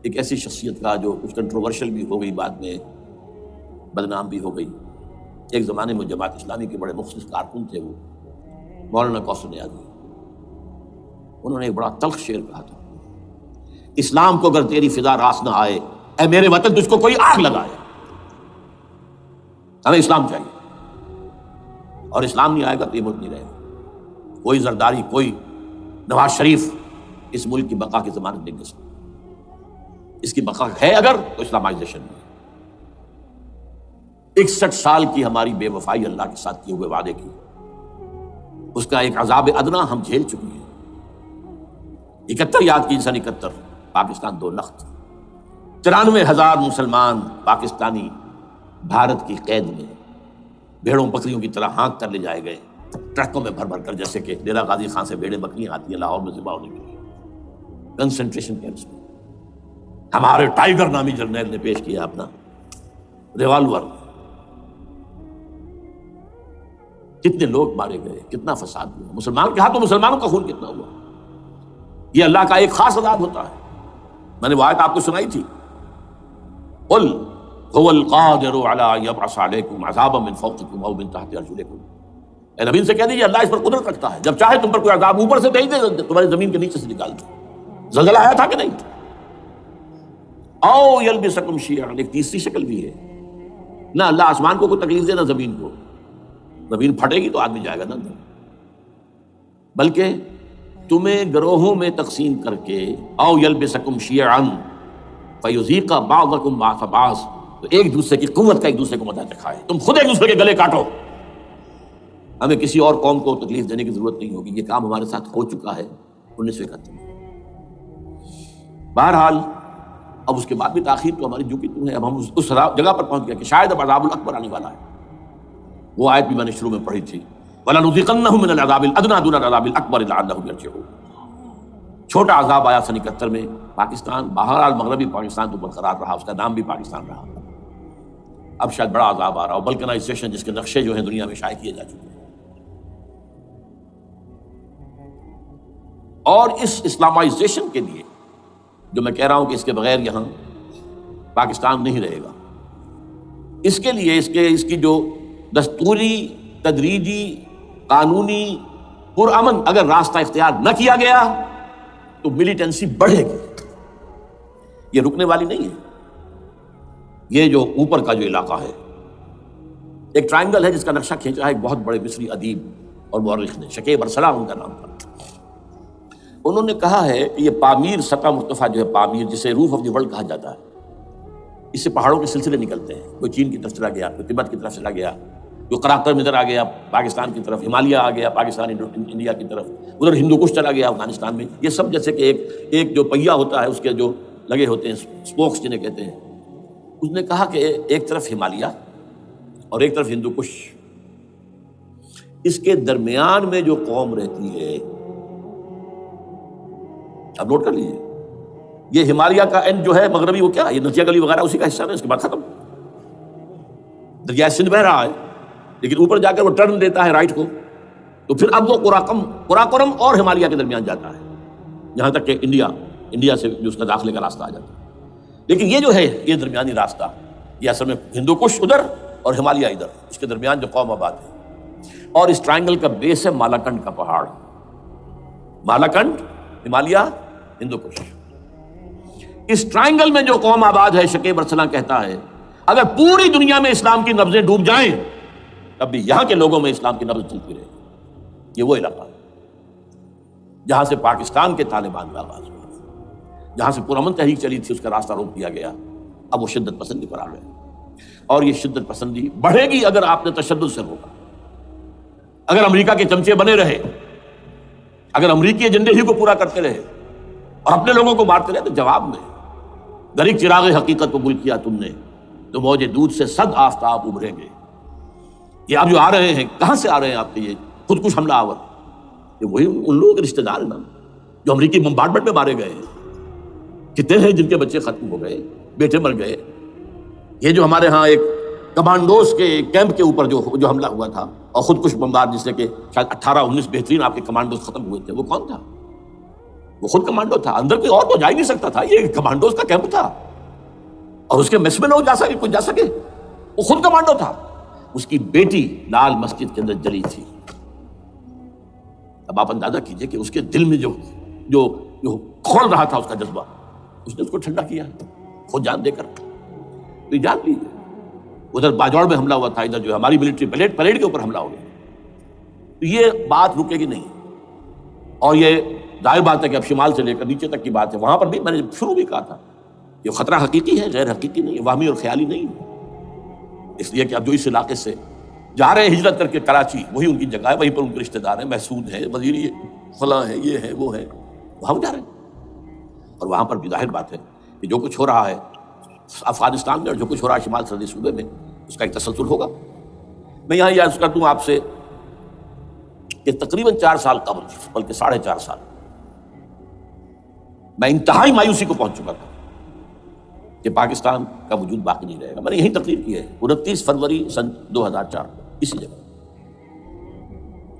ایک ایسی شخصیت کا جو کچھ کنٹروورشل بھی ہو گئی، بعد میں بدنام بھی ہو گئی. ایک زمانے میں جماعت اسلامی کے بڑے مخلص کارکن تھے وہ، مولانا کوثر نیازی. انہوں نے ایک بڑا تلخ شعر کہا تھا، اسلام کو اگر تیری فضا راس نہ آئے، اے میرے وطن تجھ کو کوئی آگ لگائے. ہمیں اسلام چاہیے، اور اسلام نہیں آئے گا تو یہ ملک نہیں رہے گا. کوئی زرداری، کوئی نواز شریف اس ملک کی بقا کی ضمانت نہیں دے سکتا. اس کی بقا ہے اگر تو اسلامائزیشن میں. 61 سال کی ہماری بے وفائی اللہ کے ساتھ کیے ہوئے وعدے کی، اس کا ایک عذاب ادنا ہم جھیل چکے ہیں. 71 یاد کی، سن 71 پاکستان 2 لخت، 93,000 مسلمان پاکستانی بھارت کی قید میں بھیڑوں بکریوں کی طرح ہانک کر لے جائے گئے، ٹرکوں میں بھر بھر کر، جیسے کہ ڈیرہ غازی خان سے بھیڑیں بکریاں آتی ہیں لاہور میں ذبح ہونے کے لیے. کنسنٹریشن کیمپس میں ہمارے ٹائیگر نامی جرنیل نے پیش کیا اپنا ریوالور. کتنے لوگ مارے گئے، کتنا فساد ہوا. مسلمان کے ہاتھوں مسلمانوں کا خون کتنا ہوا. یہ اللہ کا ایک خاص عذاب ہوتا ہے. میں نے وہ آیت آپ کو سنائی تھی، قل هو القادر على ان يبعث عليكم عذابا من فوقكم او من تحت ارجلكم. اے نبی سے کہہ دیجیے اللہ اس پر قدرت رکھتا ہے، جب چاہے تم پر کوئی عذاب اوپر سے بھیج دے، تمہاری زمین کے نیچے سے نکال دے. زلزلہ آیا تھا کہ نہیں؟ او یلبسکم شیعا، ایک تیسری شکل بھی ہے. نہ اللہ آسمان کو کوئی تکلیف دے نہ زمین کو. زمین پھٹے گی تو آدمی جائے گا نا، بلکہ تمہیں گروہوں میں تقسیم کر کے او یلبسکم شیعا فیذیق بعضکم بعض بعض، تو ایک دوسرے کی قوت کا ایک دوسرے کو مزہ چکھائے. تم خود ایک دوسرے کے گلے کاٹو. ہمیں کسی اور قوم کو تکلیف دینے کی ضرورت نہیں ہوگی. یہ کام ہمارے ساتھ ہو چکا ہے 1971 میں. بہرحال اب اس کے بعد بھی تاخیر تو ہماری جو کی تم ہے، اب ہم اس جگہ پر پہنچ گئے کہ شاید اب عذاب الاکبر آنے والا ہے۔ وہ آیت بھی میں نے شروع میں پڑھی تھی، وَلَنُذِيقَنَّهُم مِّنَ الْعَذَابِ الْأَدْنَىٰ دُونَ الْعَذَابِ الْأَكْبَرِ لَعَلَّهُمْ يَرْجِعُونَ۔ چھوٹا عذاب آیا سن 71 میں پاکستان، بہرحال مغربی پاکستان تو برقرار رہا، اس کا نام بھی پاکستان رہا۔ اب شاید بڑا عذاب آ رہا ہو، بلکنائزیشن جس کے نقشے جو ہیں دنیا میں شائع کیے جا چکے ہیں۔ اور اس اسلامائزیشن کے لیے جو میں کہہ رہا ہوں کہ اس کے بغیر یہاں پاکستان نہیں رہے گا، اس کے لیے اس کی جو دستوری، تدریجی، قانونی، پرامن اگر راستہ اختیار نہ کیا گیا تو ملیٹنسی بڑھے گی، یہ رکنے والی نہیں ہے۔ یہ جو اوپر کا جو علاقہ ہے، ایک ٹرائنگل ہے جس کا نقشہ کھینچا ہے ایک بہت بڑے مصری ادیب اور مورخ نے، شکیب ارسلان ان کا نام تھا۔ انہوں نے کہا ہے کہ یہ پامیر سطح مرتفع جو ہے، پامیر جسے روف آف دی ورلڈ کہا جاتا ہے، اس سے پہاڑوں کے سلسلے نکلتے ہیں، کوئی چین کی طرف چلا گیا، کوئی تبت کی طرف چلا گیا، جو قراقرم ادھر آ گیا پاکستان کی طرف، ہمالیہ آ گیا پاکستان انڈیا کی طرف، ادھر ہندو کش چلا گیا افغانستان میں۔ یہ سب جیسے کہ ایک جو پہیا ہوتا ہے اس کے جو لگے ہوتے ہیں اسپوکس جنہیں کہتے ہیں۔ اس نے کہا کہ ایک طرف ہمالیہ اور ایک طرف ہندو کش، اس کے درمیان میں جو قوم رہتی ہے، اب نوٹ کر لیجیے، یہ ہمالیہ کا اینڈ جو ہے مغربی، وہ کیا یہ نتیا گلی وغیرہ اسی کا حصہ ہے، اس کے بعد ختم، دریا سندھ بہ رہا ہے، لیکن اوپر جا کر وہ ٹرن دیتا ہے رائٹ کو، تو پھر اب وہ قراقرم اور ہمالیہ کے درمیان جاتا ہے، یہاں تک کہ انڈیا سے جو اس کا داخلے کا راستہ آ جاتا ہے۔ لیکن یہ جو ہے یہ درمیانی راستہ، یہ اصل میں ہندو کش ادھر اور ہمالیہ ادھر، اس کے درمیان جو قوم آباد ہے، اور اس ٹرائنگل کا بیس ہے مالاکنڈ کا پہاڑ، مالاکنڈ، ہمالیہ، ہندو کش۔ اس ٹرائنگل میں جو قوم آباد ہے، شکیب ارسلان کہتا ہے اگر پوری دنیا میں اسلام کی نبضیں ڈوب جائیں تب بھی یہاں کے لوگوں میں اسلام کی نبض چلتی رہے گی۔ یہ وہ علاقہ ہے جہاں سے پاکستان کے طالبان کا آغاز ہوا، جہاں سے پرامن تحریک چلی تھی، اس کا راستہ روک دیا گیا، اب وہ شدت پسندی پر آ گئے، اور یہ شدت پسندی بڑھے گی اگر آپ نے تشدد سے روکا، اگر امریکہ کے چمچے بنے رہے، اگر امریکی ایجنڈے ہی کو پورا کرتے رہے اور اپنے لوگوں کو مارتے رہے، تو جواب میں غریق چراغ حقیقت کو گل کیا تم نے تو موج دودھ سے صد آفتاب ابھریں گے۔ یہ آپ جو آ رہے ہیں، کہاں سے آ رہے ہیں آپ کے یہ خودکش حملہ آور؟ یہ وہی ان لوگوں کے رشتہ دار ہیں نا جو امریکی بمبارڈمنٹ میں مارے گئے ہیں، کتنے ہیں جن کے بچے ختم ہو گئے، بیٹے مر گئے۔ یہ جو ہمارے ہاں ایک کمانڈوز کے کیمپ کے اوپر جو حملہ ہوا تھا اور خودکش بمبار، جس سے کہ شاید 18-19 بہترین آپ کے کمانڈوز ختم ہوئے تھے، وہ کون تھا؟ وہ خود کمانڈو تھا، اندر کوئی اور تو جا ہی نہیں سکتا تھا، یہ کمانڈوز کا کیمپ تھا، اور اس کے میس میں لوگ کوئی جا سکے، وہ خود کمانڈو تھا۔ اس کی بیٹی لال مسجد کے اندر جلی تھی۔ اب آپ اندازہ کیجئے کہ اس کے دل میں جو کھول رہا تھا اس کا جذبہ، اس نے اس کو ٹھنڈا کیا خود جان دے کر۔ تو یہ جان لیجیے، ادھر باجوڑ میں حملہ ہوا تھا، ادھر جو ہماری ملٹری پریڈ کے اوپر حملہ ہو گیا، تو یہ بات رکے گی نہیں۔ اور یہ ظاہر بات ہے کہ اب شمال سے لے کر نیچے تک کی بات ہے، وہاں پر بھی میں نے شروع بھی کہا تھا کہ خطرہ حقیقی ہے، غیر حقیقی نہیں ہے، وہمی اور خیالی نہیں ہے۔ اس لیے کہ اب جو اس علاقے سے جا رہے ہیں ہجرت کر کے کراچی، وہی ان کی جگہ ہے، وہیں پر ان کے رشتہ دار ہیں، محسود ہیں، وزیری فلاں ہے، یہ ہے وہ ہے، وہاں جا رہے ہیں۔ اور وہاں پر بھی ظاہر بات ہے کہ جو کچھ ہو رہا ہے افغانستان میں اور جو کچھ ہو رہا ہے شمال سرحدی صوبے میں، اس کا ایک تسلسل ہوگا۔ میں یہاں یہ عرض کر دوں آپ سے کہ تقریباً 4 سال قبل، بلکہ 4.5 سال، میں انتہائی مایوسی کو پہنچ چکا تھا کہ پاکستان کا وجود باقی نہیں رہے گا۔ میں نے یہی تقریر کی ہے 29 فروری سن 2004 اسی جگہ۔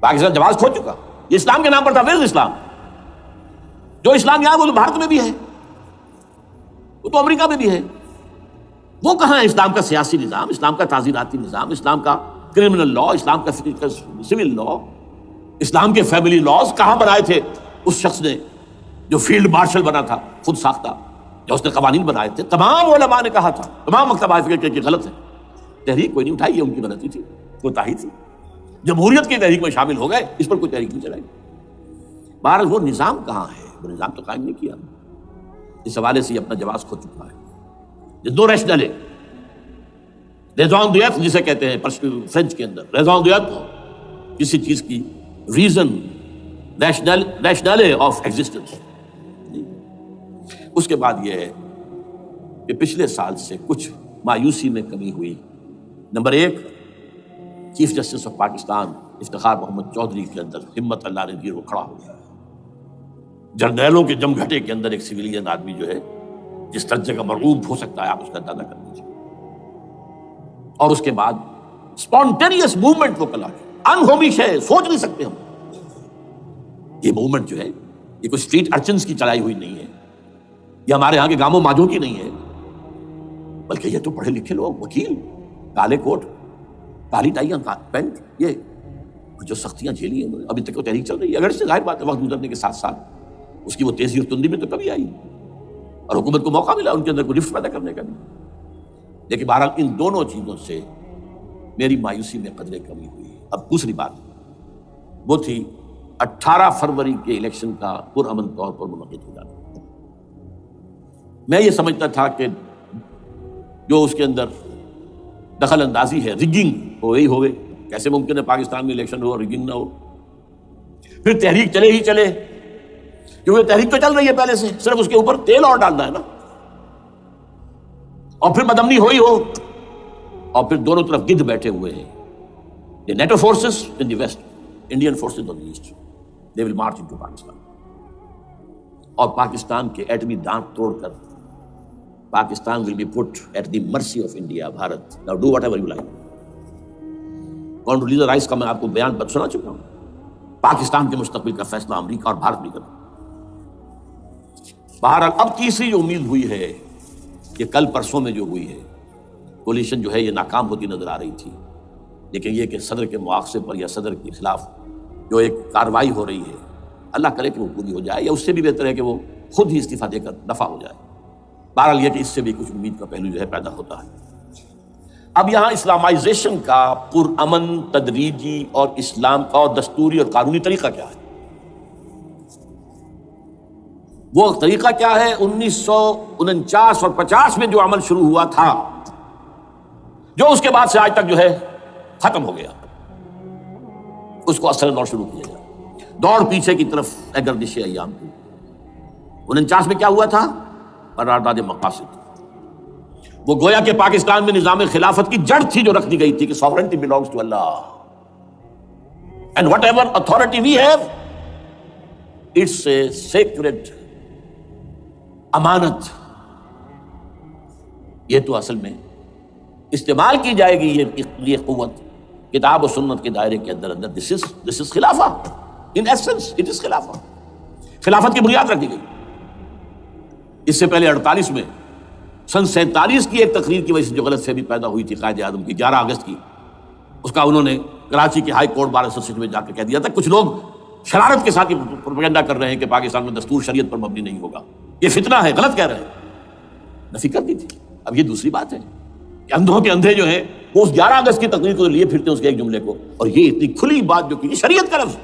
پاکستان جواز کھو چکا، یہ اسلام کے نام پر تھا، ویئر اسلام؟ جو اسلام یہاں وہ تو بھارت میں بھی ہے، وہ تو امریکہ میں بھی ہے، وہ کہاں ہے اسلام کا سیاسی نظام، اسلام کا تعزیراتی نظام، اسلام کا کرمنل لا، اسلام کا سول لا، اسلام کے فیملی لاز کہاں بنائے تھے اس شخص نے جو فیلڈ مارشل بنا تھا، خود ساختہ، جو اس نے قوانین بنائے تھے؟ تمام علماء نے کہا تھا، تمام مکتبہ فکر کہ غلط ہے، تحریک کوئی نہیں اٹھائی، یہ ان کی غلطی تھی، کوتاہی تھی، جمہوریت کی تحریک میں شامل ہو گئے، اس پر کوئی تحریک نہیں چلائی۔ بہرحال وہ نظام کہاں ہے؟ وہ نظام تو قائم نہیں کیا۔ اس حوالے سے یہ اپنا جواز کھو چکا ہے۔ دو ریشنل ہے، ریزون دیت جسے کہتے ہیں فرینچ کے اندر، ریزون دیت کسی چیز کی ریزن، ریشنل آف ایگزسٹنس، اس کے بعد یہ ہے کہ پچھلے سال سے کچھ مایوسی میں کمی ہوئی. Number 1، chief justice of Pakistan Iftikhar Muhammad Chaudhry کے اندر ہمت اللہ نے دی، وہ کھڑا ہو گیا. جرنیلوں کے جمگھٹے کے اندر ایک سویلین آدمی جو ہے جس درجے کا مرغوب ہو سکتا ہے آپ اس کا اندازہ کر لیجیے. اور اس کے بعد اسپونٹینیس موومنٹ وہ کلا ہے، انہومیش ہے، سوچ نہیں سکتے ہم. یہ موومنٹ جو ہے یہ کوئی اسٹریٹ ارچنز کی چلائی ہوئی نہیں ہے، یہ ہمارے ہاں کے گاموں ماجوں کی نہیں ہے، بلکہ یہ تو پڑھے لکھے لوگ، وکیل، کالے کوٹ، کالی ٹائیاں، پینٹ، یہ جو سختیاں جھیلی ہیں ابھی تک وہ تحریک چل رہی ہے. اگر سے ظاہر بات ہے وقت گزرنے کے ساتھ ساتھ اس کی وہ تیزی اور تندی میں تو کمی آئی اور حکومت کو موقع ملا ان کے اندر کوئی رفت پیدا کرنے کا بھی. لیکن بہرحال ان دونوں چیزوں سے میری مایوسی میں قدرے کمی ہوئی. اب دوسری بات وہ تھی 18 فروری کے الیکشن کا پرامن طور پر منعقد ہو جانا. میں یہ سمجھتا تھا کہ جو اس کے اندر دخل اندازی ہے، ریگنگ ہو گئی ہوگی. کیسے ممکن ہے پاکستان میں الیکشن ہو اور ریگنگ نہ ہو؟ پھر تحریک چلے ہی چلے، کیونکہ تحریک تو چل رہی ہے پہلے سے، صرف اس کے اوپر تیل اور ڈالنا ہے نا. اور پھر مدمنی ہوئی ہو اور پھر دونوں طرف گدھ بیٹھے ہوئے ہیں. The NATO forces in the west, Indian forces on the east. They will march into Pakistan. اور پاکستان کے ایٹمی دانت توڑ کر Pakistan will be put at the mercy of India, Bharat. Now do whatever you like. Condoleezza Rice کا میں آپ کو بیان سنا چکا ہوں. پاکستان کے مستقبل کا فیصلہ امریکہ اور بھارت نہیں کرتا. بہرحال اب تیسری جو امید ہوئی ہے کہ کل پرسوں میں جو ہوئی ہے کولیشن جو ہے یہ ناکام ہوتی نظر آ رہی تھی، لیکن یہ کہ صدر کے مواخذے پر یا صدر کے خلاف جو ایک کارروائی ہو رہی ہے اللہ کرے کہ وہ پوری ہو جائے، یا اس سے بھی بہتر ہے کہ وہ خود ہی استعفیٰ دے کر دفع ہو جائے. بہرحال یہ کہ اس سے بھی کچھ امید کا پہلو جو ہے پیدا ہوتا ہے. اب یہاں اسلامائزیشن کا پرامن، تدریجی اور اسلام کا اور دستوری اور قانونی طریقہ کیا ہے؟ وہ طریقہ کیا ہے؟ 1949 اور 50 میں جو عمل شروع ہوا تھا، جو اس کے بعد سے آج تک جو ہے ختم ہو گیا، اس کو اثر نو شروع کیا جائے. دوڑ پیچھے کی طرف اے گردش ایام کی. 49 میں کیا ہوا تھا؟ قرارداد مقاصد. وہ گویا کہ پاکستان میں نظام خلافت کی جڑ تھی جو رکھ دی گئی تھی کہ sovereignty belongs to Allah and whatever authority we have it's a sacred امانت. یہ تو اصل میں استعمال کی جائے گی یہ قوت کتاب و سنت کے دائرے کے اندر. this is خلافہ. in essence it is خلافہ. خلافت کی بنیاد رکھ دی گئی. اس سے پہلے 48 میں سن 47 کی ایک تقریر کی وجہ سے جو غلط فہمی پیدا ہوئی تھی قائد اعظم کی 11 اگست کی، اس کا انہوں نے کراچی کی ہائی کورٹ بار ایسوسیشن میں جا کے کہہ دیا تھا کچھ لوگ شرارت کے ساتھ یہ پروپیگنڈا کر رہے ہیں کہ پاکستان میں دستور شریعت پر مبنی نہیں ہوگا، یہ فتنہ ہے، غلط کہہ رہے ہیں. نفی کر دی تھی. اب یہ دوسری بات ہے کہ اندھوں کے اندھے جو ہیں وہ اس 11 اگست کی تقریر کو لیے پھرتے ہیں اس کے ایک جملے کو، اور یہ اتنی کھلی بات جو کی شریعت کا لفظ،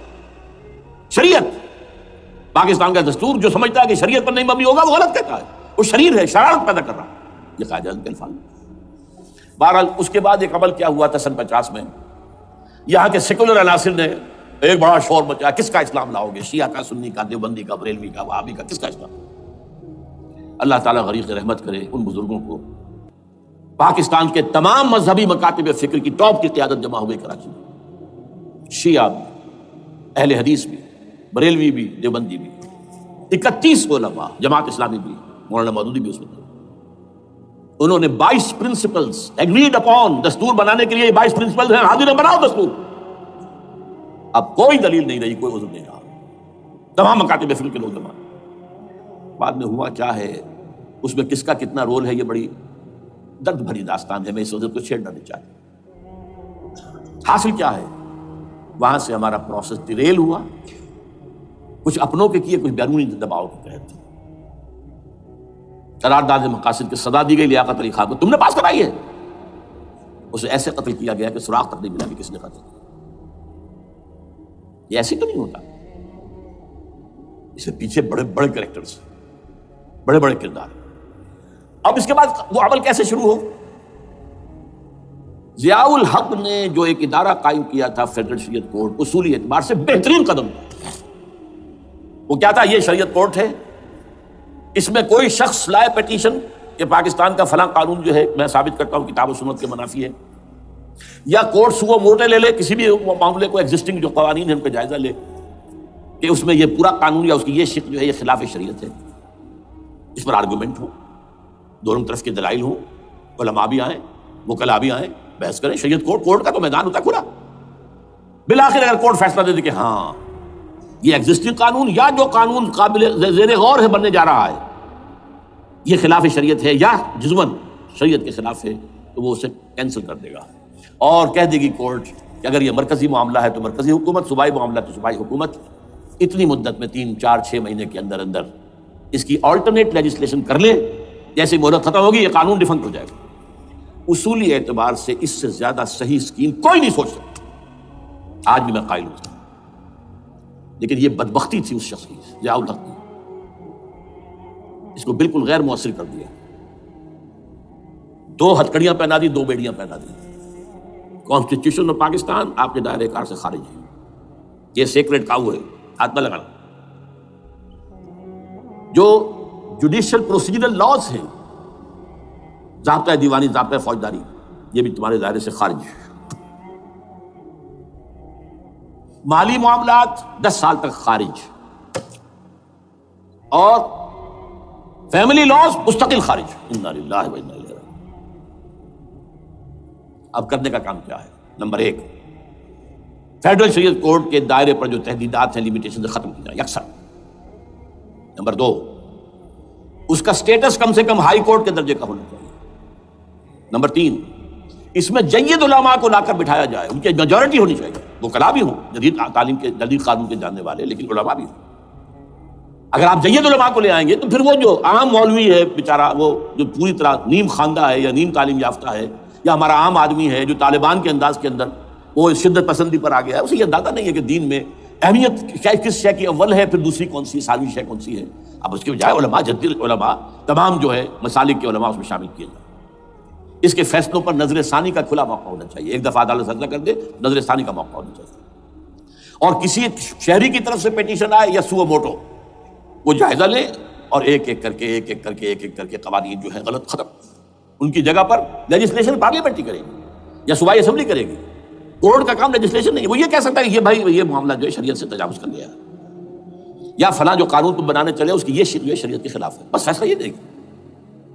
شریعت پاکستان کا دستور جو سمجھتا ہے کہ شریعت پر نہیں مبنی ہوگا وہ غلط کہتا ہے، وہ شریر ہے، شرارت پیدا کر رہا ہے. یہ قائد اعظم کے الفاظ. بہرحال اس کے بعد ایک عمل کیا ہوا تھا سن 50 میں، یہاں کے سیکولر عناصر نے ایک بڑا شور مچایا، کس کا اسلام لاؤ گے؟ شیعہ کا، سنی کا، دیوبندی کا، بریلوی کا، وہابی کا، کس کا اسلام؟ اللہ تعالیٰ غریق رحمت کرے ان بزرگوں کو. پاکستان کے تمام مذہبی مکاتب فکر کی ٹاپ کی قیادت جمع ہوئی کراچی میں، شیعہ بھی، اہل حدیث بھی، بریلوی بھی، دیوبندی بھی. 31 علماء، جماعت اسلامی بھی، مولانا مودودی بھی اس میں تھے. انہوں نے 22 پرنسپلز ایگریڈ اپون، دستور بنانے کے لیے 22 پرنسپلز ہیں، حاضر بناؤ دستور. اب کوئی دلیل نہیں رہی، کوئی عذر نہیں رہا. تمام مکاتب فکر کے لوگ جمع. بعد میں ہوا کیا ہے، اس میں کس کا کتنا رول ہے، یہ بڑی درد بھری داستان ہے، میں اس وجہ کو چھیڑنا نہیں چاہتا. حاصل کیا ہے، وہاں سے ہمارا پروسیس ڈیریل ہوا، کچھ اپنوں کے کیے، کچھ بیرونی دباؤ کے تحت. قرارداد مقاصد کی سزا دی گئی لیاقت علی خان کو، تم نے پاس کرائی ہے. اسے ایسے قتل کیا گیا کہ سراغ تک نہیں ملا کہ کس نے قتل کیا. یہ ایسے تو نہیں ہوتا، اس سے پیچھے بڑے بڑے کریکٹرز، بڑے بڑے کردار. اب اس کے بعد وہ عمل کیسے شروع ہو؟ ضیاء الحق نے جو ایک ادارہ قائم کیا تھا فیڈرل شریعت کورٹ، اصولی اعتبار سے بہترین قدم تھا. وہ کیا تھا؟ یہ شریعت کورٹ ہے اس میں کوئی شخص لائے پیٹیشن کہ پاکستان کا فلاں قانون جو ہے میں ثابت کرتا ہوں کتاب و سنت کے منافی ہے، یا کورٹ سو موٹے لے لے کسی بھی معاملے کو، ایگزسٹنگ جو قوانین ہیں ان کا جائزہ لے کہ اس میں یہ پورا قانون یا اس کی یہ شق جو ہے یہ خلاف شریعت ہے، اس پر آرگومنٹ ہو، دونوں طرف کے دلائل ہوں، علماء بھی آئیں، وکلاء بھی آئیں، بحث کریں، شریعت کورٹ کا تو میدان ہوتا ہے کھلا۔ بالآخر اگر کورٹ فیصلہ دے دے کہ ہاں یہ ایگزسٹنگ قانون یا جو قانون قابل زیر غور ہے بننے جا رہا ہے یہ خلاف شریعت ہے یا جزمن شریعت کے خلاف ہے، تو وہ اسے کینسل کر دے گا اور کہہ دے گی کورٹ کہ اگر یہ مرکزی معاملہ ہے تو مرکزی حکومت، صوبائی معاملہ تو صوبائی حکومت اتنی مدت میں 3 4 6 مہینے کے اندر اندر اس کی آلٹرنیٹ لیجسلیشن کر لے، جیسے مہلت ختم ہوگی یہ قانون ڈیفنکٹ ہو جائے گا۔ اصولی اعتبار سے اس سے زیادہ صحیح اسکیم کوئی نہیں سوچ سکتا، آج بھی میں قائل ہوں، لیکن یہ بدبختی تھی اس شخص کی، ضیاء الحق کی، اس کو بالکل غیر مؤثر کر دیا، 2 ہتھکڑیاں پہنا دی، 2 بیڑیاں پہنا دی۔ کانسٹیٹیوشن آف پاکستان آپ کے دائرے کار سے خارج ہے، یہ سیکریٹ کاؤ ہے، ہاتھ نہ لگانا۔ جو جوڈیشل پروسیجرل لاز ہیں، ضابطہ دیوانی، ضابطہ فوجداری، یہ بھی تمہارے دائرے سے خارج ہے۔ مالی معاملات 10 سال تک خارج، اور فیملی لاز مستقل خارج۔ انا للہ و انا الیہ راجعون۔ اب کرنے کا کام کیا ہے؟ نمبر 1، فیڈرل شریعت کورٹ کے دائرے پر جو تحدیدات ہیں، لیمیٹیشن ختم کی جائیں یکسر۔ نمبر 2، اس کا سٹیٹس کم سے کم ہائی کورٹ کے درجے کا ہونا چاہیے۔ نمبر 3، اس میں جید علماء کو لا کر بٹھایا جائے، ان کی میجورٹی ہونی چاہیے، وہ کلا بھی ہوں، جدید تعلیم کے، جدید قانون کے جاننے والے، لیکن علماء بھی ہوں۔ اگر آپ جید علماء کو لے آئیں گے تو پھر وہ جو عام مولوی ہے بیچارہ، وہ جو پوری طرح نیم خواندہ ہے یا نیم تعلیم یافتہ ہے، یا ہمارا عام آدمی ہے جو طالبان کے انداز کے اندر وہ شدت پسندی پر آ گیا ہے، اسے یہ اندازہ نہیں ہے کہ دین میں اہمیت کس شے کی اول ہے، پھر دوسری کون سی، ثانوی شے کون سی ہے۔ اب اس کے بجائے علماء، جدید علماء، تمام جو ہے مسالک کے علماء اس میں شامل کیے جائیں۔ اس کے فیصلوں پر نظر ثانی کا کھلا موقع ہونا چاہیے، ایک دفعہ عدالت فیصلہ کر دے، نظر ثانی کا موقع ہونا چاہیے۔ اور کسی شہری کی طرف سے پیٹیشن آئے یا سو موٹو، وہ جائزہ لیں اور ایک ایک کر کے قوانین جو ہے غلط ختم، ان کی جگہ پر لیجسلیشن پارلیمنٹ ہی کرے گی یا صوبائی اسمبلی کرے گی۔ کورٹ کا کام لیجسلیشن نہیں ہے، وہ یہ کہہ سکتا ہے کہ یہ بھائی یہ معاملہ جو ہے شریعت سے تجاوز کر گیا ہے، یا فلاں جو قانون تم بنانے چلے اس کی یہ جو ہے شریعت کے خلاف ہے، بس فیصلہ یہ دے گی۔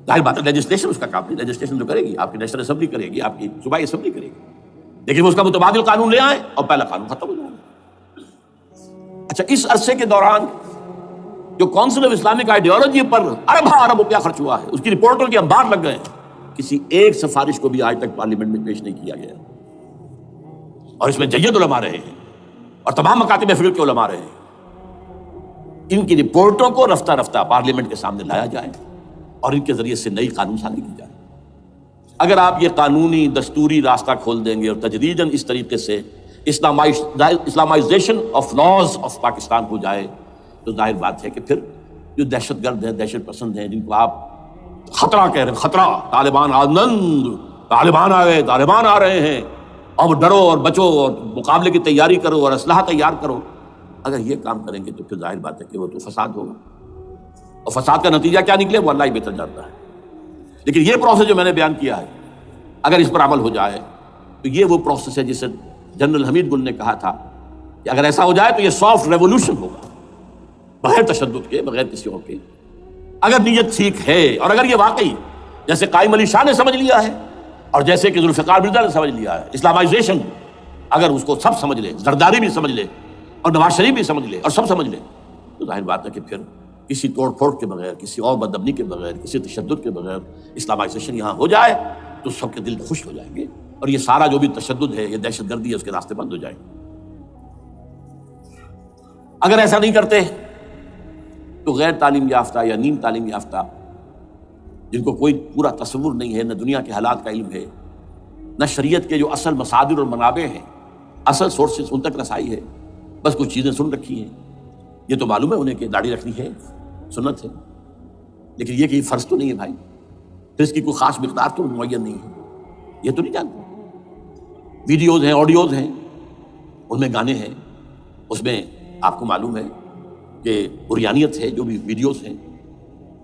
ظاہر بات ہے لیجسلیشن اس کا کام نہیں، لیجسلیشن جو کرے گی آپ کی نیشنل اسمبلی کرے گی، آپ کی صوبائی اسمبلی کرے گی، لیکن وہ اس کا متبادل قانون لے آئیں اور پہلا قانون ختم ہو جائے گا۔ اچھا، اس عرصے کے دوران جو کونسل آف اسلامک آئیڈیالوجی پر ارب روپیہ خرچ ہوا ہے، اس کی رپورٹوں کے انبار لگ گئے ہیں، کسی ایک سفارش کو بھی آج تک پارلیمنٹ میں پیش نہیں کیا گیا، اور اس میں جید علماء رہے ہیں اور تمام مکاتب فقہ کے علماء رہے ہیں۔ ان کی رپورٹوں کو رفتہ رفتہ پارلیمنٹ کے سامنے لایا جائے اور ان کے ذریعے سے نئی قانون سازی کی جائے۔ اگر آپ یہ قانونی دستوری راستہ کھول دیں گے اور تجریداً اس طریقے سے Islamization of laws of Pakistan ہو جائے تو ظاہر بات ہے کہ پھر جو دہشت گرد ہیں، دہشت پسند ہیں، جن کو آپ خطرہ کہہ رہے ہیں، خطرہ، طالبان آنند، طالبان آ گئے، طالبان آ رہے ہیں، اب ڈرو اور بچو اور مقابلے کی تیاری کرو اور اسلحہ تیار کرو، اگر یہ کام کریں گے تو پھر ظاہر بات ہے کہ وہ تو فساد ہوگا، اور فساد کا نتیجہ کیا نکلے وہ اللہ ہی بہتر جانتا ہے۔ لیکن یہ پروسیس جو میں نے بیان کیا ہے، اگر اس پر عمل ہو جائے تو یہ وہ پروسیس ہے جسے جنرل حمید گل نے کہا تھا کہ اگر ایسا ہو جائے تو یہ سافٹ ریولوشن ہوگا، بغیر تشدد کے، بغیر کسی اور کے، اگر نیت ٹھیک ہے، اور اگر یہ واقعی جیسے قائم علی شاہ نے سمجھ لیا ہے اور جیسے کہ ذوالفقار مرزا نے سمجھ لیا ہے، اسلامائزیشن، اگر اس کو سب سمجھ لے، زرداری بھی سمجھ لے اور نواز شریف بھی سمجھ لے اور سب سمجھ لے، تو ظاہر بات ہے کہ پھر کسی توڑ پھوڑ کے بغیر، کسی اور بدامنی کے بغیر، کسی تشدد کے بغیر اسلامائزیشن یہاں ہو جائے تو سب کے دل خوش ہو جائیں گے، اور یہ سارا جو بھی تشدد ہے، یہ دہشت گردی ہے، اس کے راستے بند ہو جائیں گے۔ اگر ایسا نہیں کرتے تو غیر تعلیم یافتہ یا نیم تعلیم یافتہ، جن کو کوئی پورا تصور نہیں ہے، نہ دنیا کے حالات کا علم ہے، نہ شریعت کے جو اصل مصادر اور منابع ہیں، اصل سورسز، ان تک رسائی ہے، بس کچھ چیزیں سن رکھی ہیں، یہ تو معلوم ہے انہیں کہ داڑھی رکھنی ہے، سنت ہے، لیکن یہ کہ یہ فرض تو نہیں ہے بھائی، پھر اس کی کوئی خاص مقدار تو معین نہیں ہے، یہ تو نہیں جانتے۔ ویڈیوز ہیں، آڈیوز ہیں، ان میں گانے ہیں، اس میں آپ کو معلوم ہے کہ عریانیت ہے، جو بھی ویڈیوز ہیں،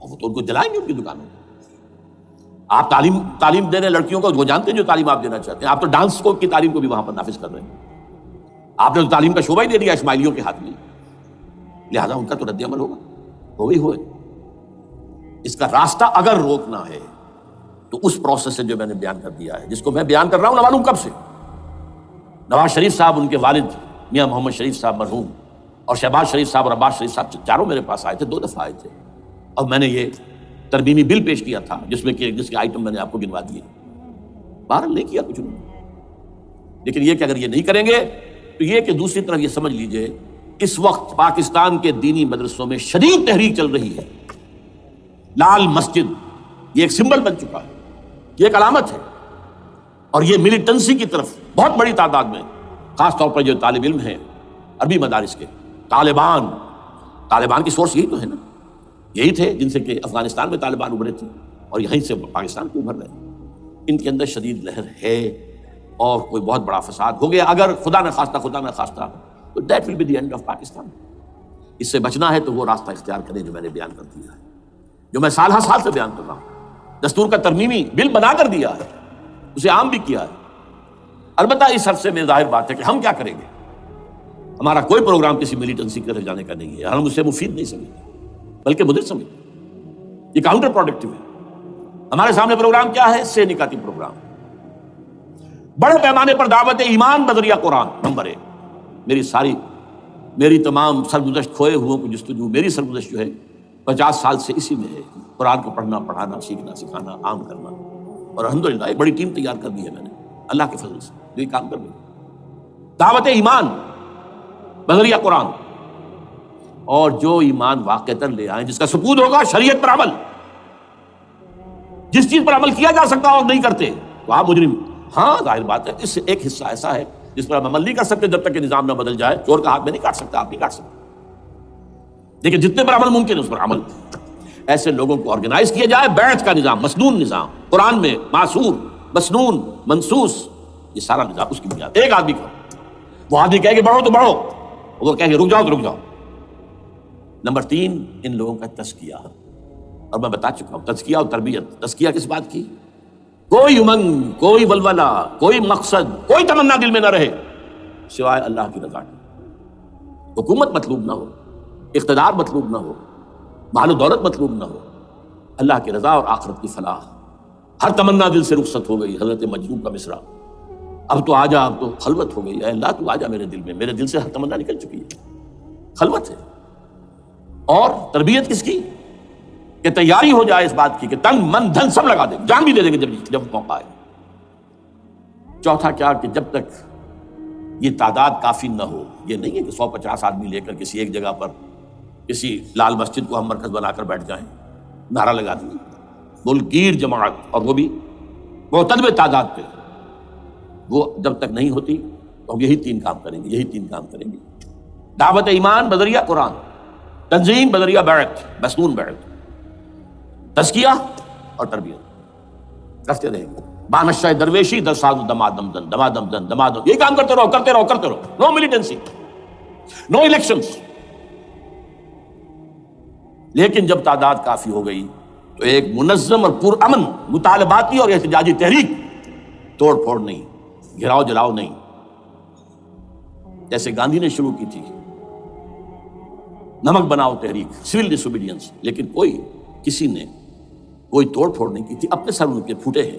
اور وہ تو ان کو جلائیں گے ان کی دکانوں کو. آپ تعلیم دے رہے ہیں لڑکیوں کو, وہ جانتے ہیں جو تعلیم آپ دینا چاہتے ہیں. آپ تو ڈانس کی تعلیم کو بھی وہاں پر نافذ کر رہے ہیں. آپ نے تو تعلیم کا شعبہ ہی دے دیا اسماعیلیوں کے ہاتھ میں, لہذا ان کا تو رد عمل ہوگا, ہوئے. اس کا راستہ اگر روکنا ہے تو اس پروسیس سے جو میں نے بیان کر دیا ہے, جس کو میں بیان کر رہا ہوں نہ معلوم کب سے. نواز شریف صاحب, ان کے والد میاں محمد شریف صاحب مرحوم, اور شہباز شریف صاحب اور عباس شریف صاحب چاروں میرے پاس آئے تھے, 2 دفعہ آئے تھے, اور میں نے یہ ترمیمی بل پیش کیا تھا جس کے آئٹم میں نے آپ کو گنوا دیے. بہرحال نہیں کیا کچھ نہیں. لیکن یہ کہ اگر یہ نہیں کریں گے تو یہ کہ دوسری طرف یہ سمجھ لیجئے اس وقت پاکستان کے دینی مدرسوں میں شدید تحریک چل رہی ہے. لال مسجد یہ ایک سمبل بن چکا ہے, یہ ایک علامت ہے, اور یہ ملیٹنسی کی طرف بہت بڑی تعداد میں, خاص طور پر جو طالب علم ہیں عربی مدارس کے, طالبان کی سورس یہی تو ہے نا, یہی تھے جن سے کہ افغانستان میں طالبان ابھرے تھے اور یہیں سے پاکستان کو ابھر رہے ہیں. ان کے اندر شدید لہر ہے, اور کوئی بہت بڑا فساد ہو گیا اگر خدا نہ خواستہ تو that will be the end of Pakistan. اس سے بچنا ہے تو وہ راستہ اختیار کریں جو میں نے بیان کر دیا ہے, جو میں سال سے بیان کر رہا ہوں. دستور کا ترمیمی بل بنا کر دیا ہے, اسے عام بھی کیا ہے. البتہ اس عرصے میں ظاہر بات ہے کہ ہم کیا کریں گے, ہمارا کوئی پروگرام کسی ملیٹنسی کی طرف جانے کا نہیں ہے. ہم اسے مفید نہیں سمجھتے بلکہ مضر سمجھتے. یہ کاؤنٹر پروڈکٹیو ہے. ہمارے سامنے پروگرام کیا ہے؟ 6 نکاتی پروگرام, بڑے پیمانے پر دعوت ایمان بذریعہ قرآن. نمبر 1, میری تمام سرگزشت کھوئے ہوئوں کو جستجو, میری سرگزشت جو ہے 50 سال سے اسی میں ہے, قرآن کو پڑھنا, پڑھانا, سیکھنا, سکھانا, عام کرنا. اور الحمدللہ ایک بڑی ٹیم تیار کر دی ہے میں نے اللہ کے فضل سے, جو یہ کام کر رہی ہے. دعوت ایمان بذریعہ قرآن, اور جو ایمان واقعتاً لے آئیں, جس کا ثبوت ہوگا شریعت پر عمل, جس چیز پر عمل کیا جا سکتا اور نہیں کرتے تو آپ مجرم. ہاں ظاہر بات ہے اس سے ایک حصہ ایسا ہے جس پر ہم عمل نہیں کر سکتے جب تک کہ نظام نہ بدل جائے. چور کا ہاتھ میں نہیں کاٹ سکتا, آپ نہیں کاٹ سکتے, لیکن جتنے پر عمل ممکن ہے اس پر عمل. ایسے لوگوں کو آرگنائز کیا جائے. بیعت کا نظام, مسنون نظام, قرآن میں معصور, مسنون, منسوس, یہ سارا نظام اس کی بنیاد. ایک آدمی کا, وہ آدمی کہے کہ بڑھو تو بڑھو, وہ کہے کہ رک جاؤ تو رک جاؤ. نمبر 3, ان لوگوں کا تزکیہ. اور میں بتا چکا ہوں تزکیہ اور تربیت. تزکیہ کس بات کی؟ کوئی امنگ, کوئی ولولہ, کوئی مقصد, کوئی تمنا دل میں نہ رہے سوائے اللہ کی رضا کی. حکومت مطلوب نہ ہو, اقتدار مطلوب نہ ہو, مال و دولت مطلوب نہ ہو, اللہ کی رضا اور آخرت کی فلاح. ہر تمنا دل سے رخصت ہو گئی. حضرت مجنون کا مصرع, اب تو آجا, اب تو خلوت ہو گئی. اے اللہ تو آجا میرے دل میں, میرے دل سے ہر تمنا نکل چکی ہے, خلوت ہے. اور تربیت کس کی؟ کہ تیاری ہو جائے اس بات کی کہ تن من دھن سب لگا دیں, جان بھی دے دیں گے جب موقع آئے. چوتھا کیا کہ جب تک یہ تعداد کافی نہ ہو, یہ نہیں ہے کہ 150 آدمی لے کر کسی ایک جگہ پر کسی لال مسجد کو ہم مرکز بنا کر بیٹھ جائیں, نعرہ لگا دیں. ملک گیر جماعت, اور وہ بھی معتدل تعداد پہ, وہ جب تک نہیں ہوتی تو ہم یہی 3 کام کریں گے. دعوت ایمان بذریعہ قرآن, تنظیم بذریعہ بیعت, مسنون بیعت, تزکیہ اور تربیت کرتے رہیں گے. بانشاہ درویشی در ساز دمادم دن, دمادم دن, دمادم, یہی کام کرتے رہو. نو ملیٹنسی, نو الیکشنز. لیکن جب تعداد کافی ہو گئی تو ایک منظم اور پرامن مطالباتی اور احتجاجی تحریک, توڑ پھوڑ نہیں, گھراؤ جلاؤ نہیں, جیسے گاندھی نے شروع کی تھی, نمک بناؤ تحریک, سول ڈس اوبیڈینس. لیکن کسی نے کوئی توڑ پھوڑ نہیں کی تھی. اپنے سر ان کے پھوٹے ہیں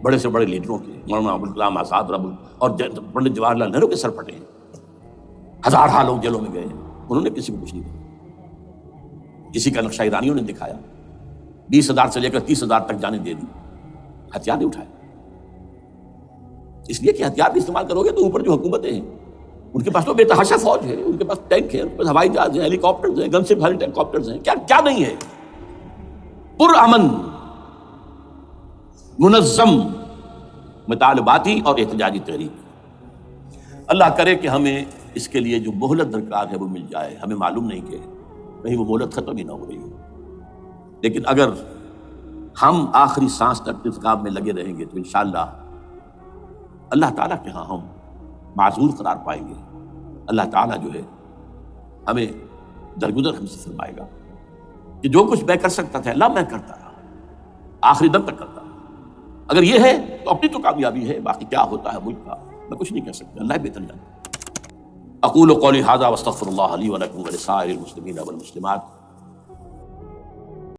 بڑے سے بڑے لیڈروں کے, مولانا ابوالکلام آزاد اور پنڈت جواہر لال نہرو کے سر پھٹے ہیں. 1000 لوگ جیلوں میں گئے ہیں, انہوں نے کسی کو کچھ نہیں کہا. کسی کا نقشہ ایرانیوں نے دکھایا, 20,000 سے لے کر 30,000 تک جانے دے دی, ہتھیار نہیں اٹھائے. اس لیے کہ ہتھیار بھی استعمال کرو گے تو اوپر جو حکومتیں ہیں ان کے پاس تو بے تحاشا فوج ہے, ان کے پاس ٹینک ہے, ان کے پاس ہوائی جہاز ہیں, ہیلی کاپٹرز ہیں, گن سے بھرے ہیلی کاپٹرز ہیں. کیا نہیں ہے؟ پرامن منظم مطالباتی اور احتجاجی تحریک. اللہ کرے کہ ہمیں اس کے لیے جو مہلت درکار ہے وہ مل جائے. ہمیں معلوم نہیں کہ کہیں وہ مہلت ختم ہی نہ ہو رہی ہو, لیکن اگر ہم آخری سانس تک اس کام میں لگے رہیں گے تو انشاءاللہ اللہ تعالیٰ کے ہاں ہم معذور قرار پائیں گے. اللہ تعالیٰ جو ہے ہمیں درگزر ہم سے فرمائے گا. کہ جو کچھ میں کر سکتا تھا اللہ میں کرتا رہا، آخری دم تک کرتا رہا۔ اگر یہ ہے تو اپنی تو کامیابی ہے، باقی کیا ہوتا ہے ملک کا میں کچھ نہیں کہہ سکتا، اللہ بہتر جانتا۔ اقول قولی ھذا واستغفر اللہ لی ولکم ولسائر المسلمین والمسلمات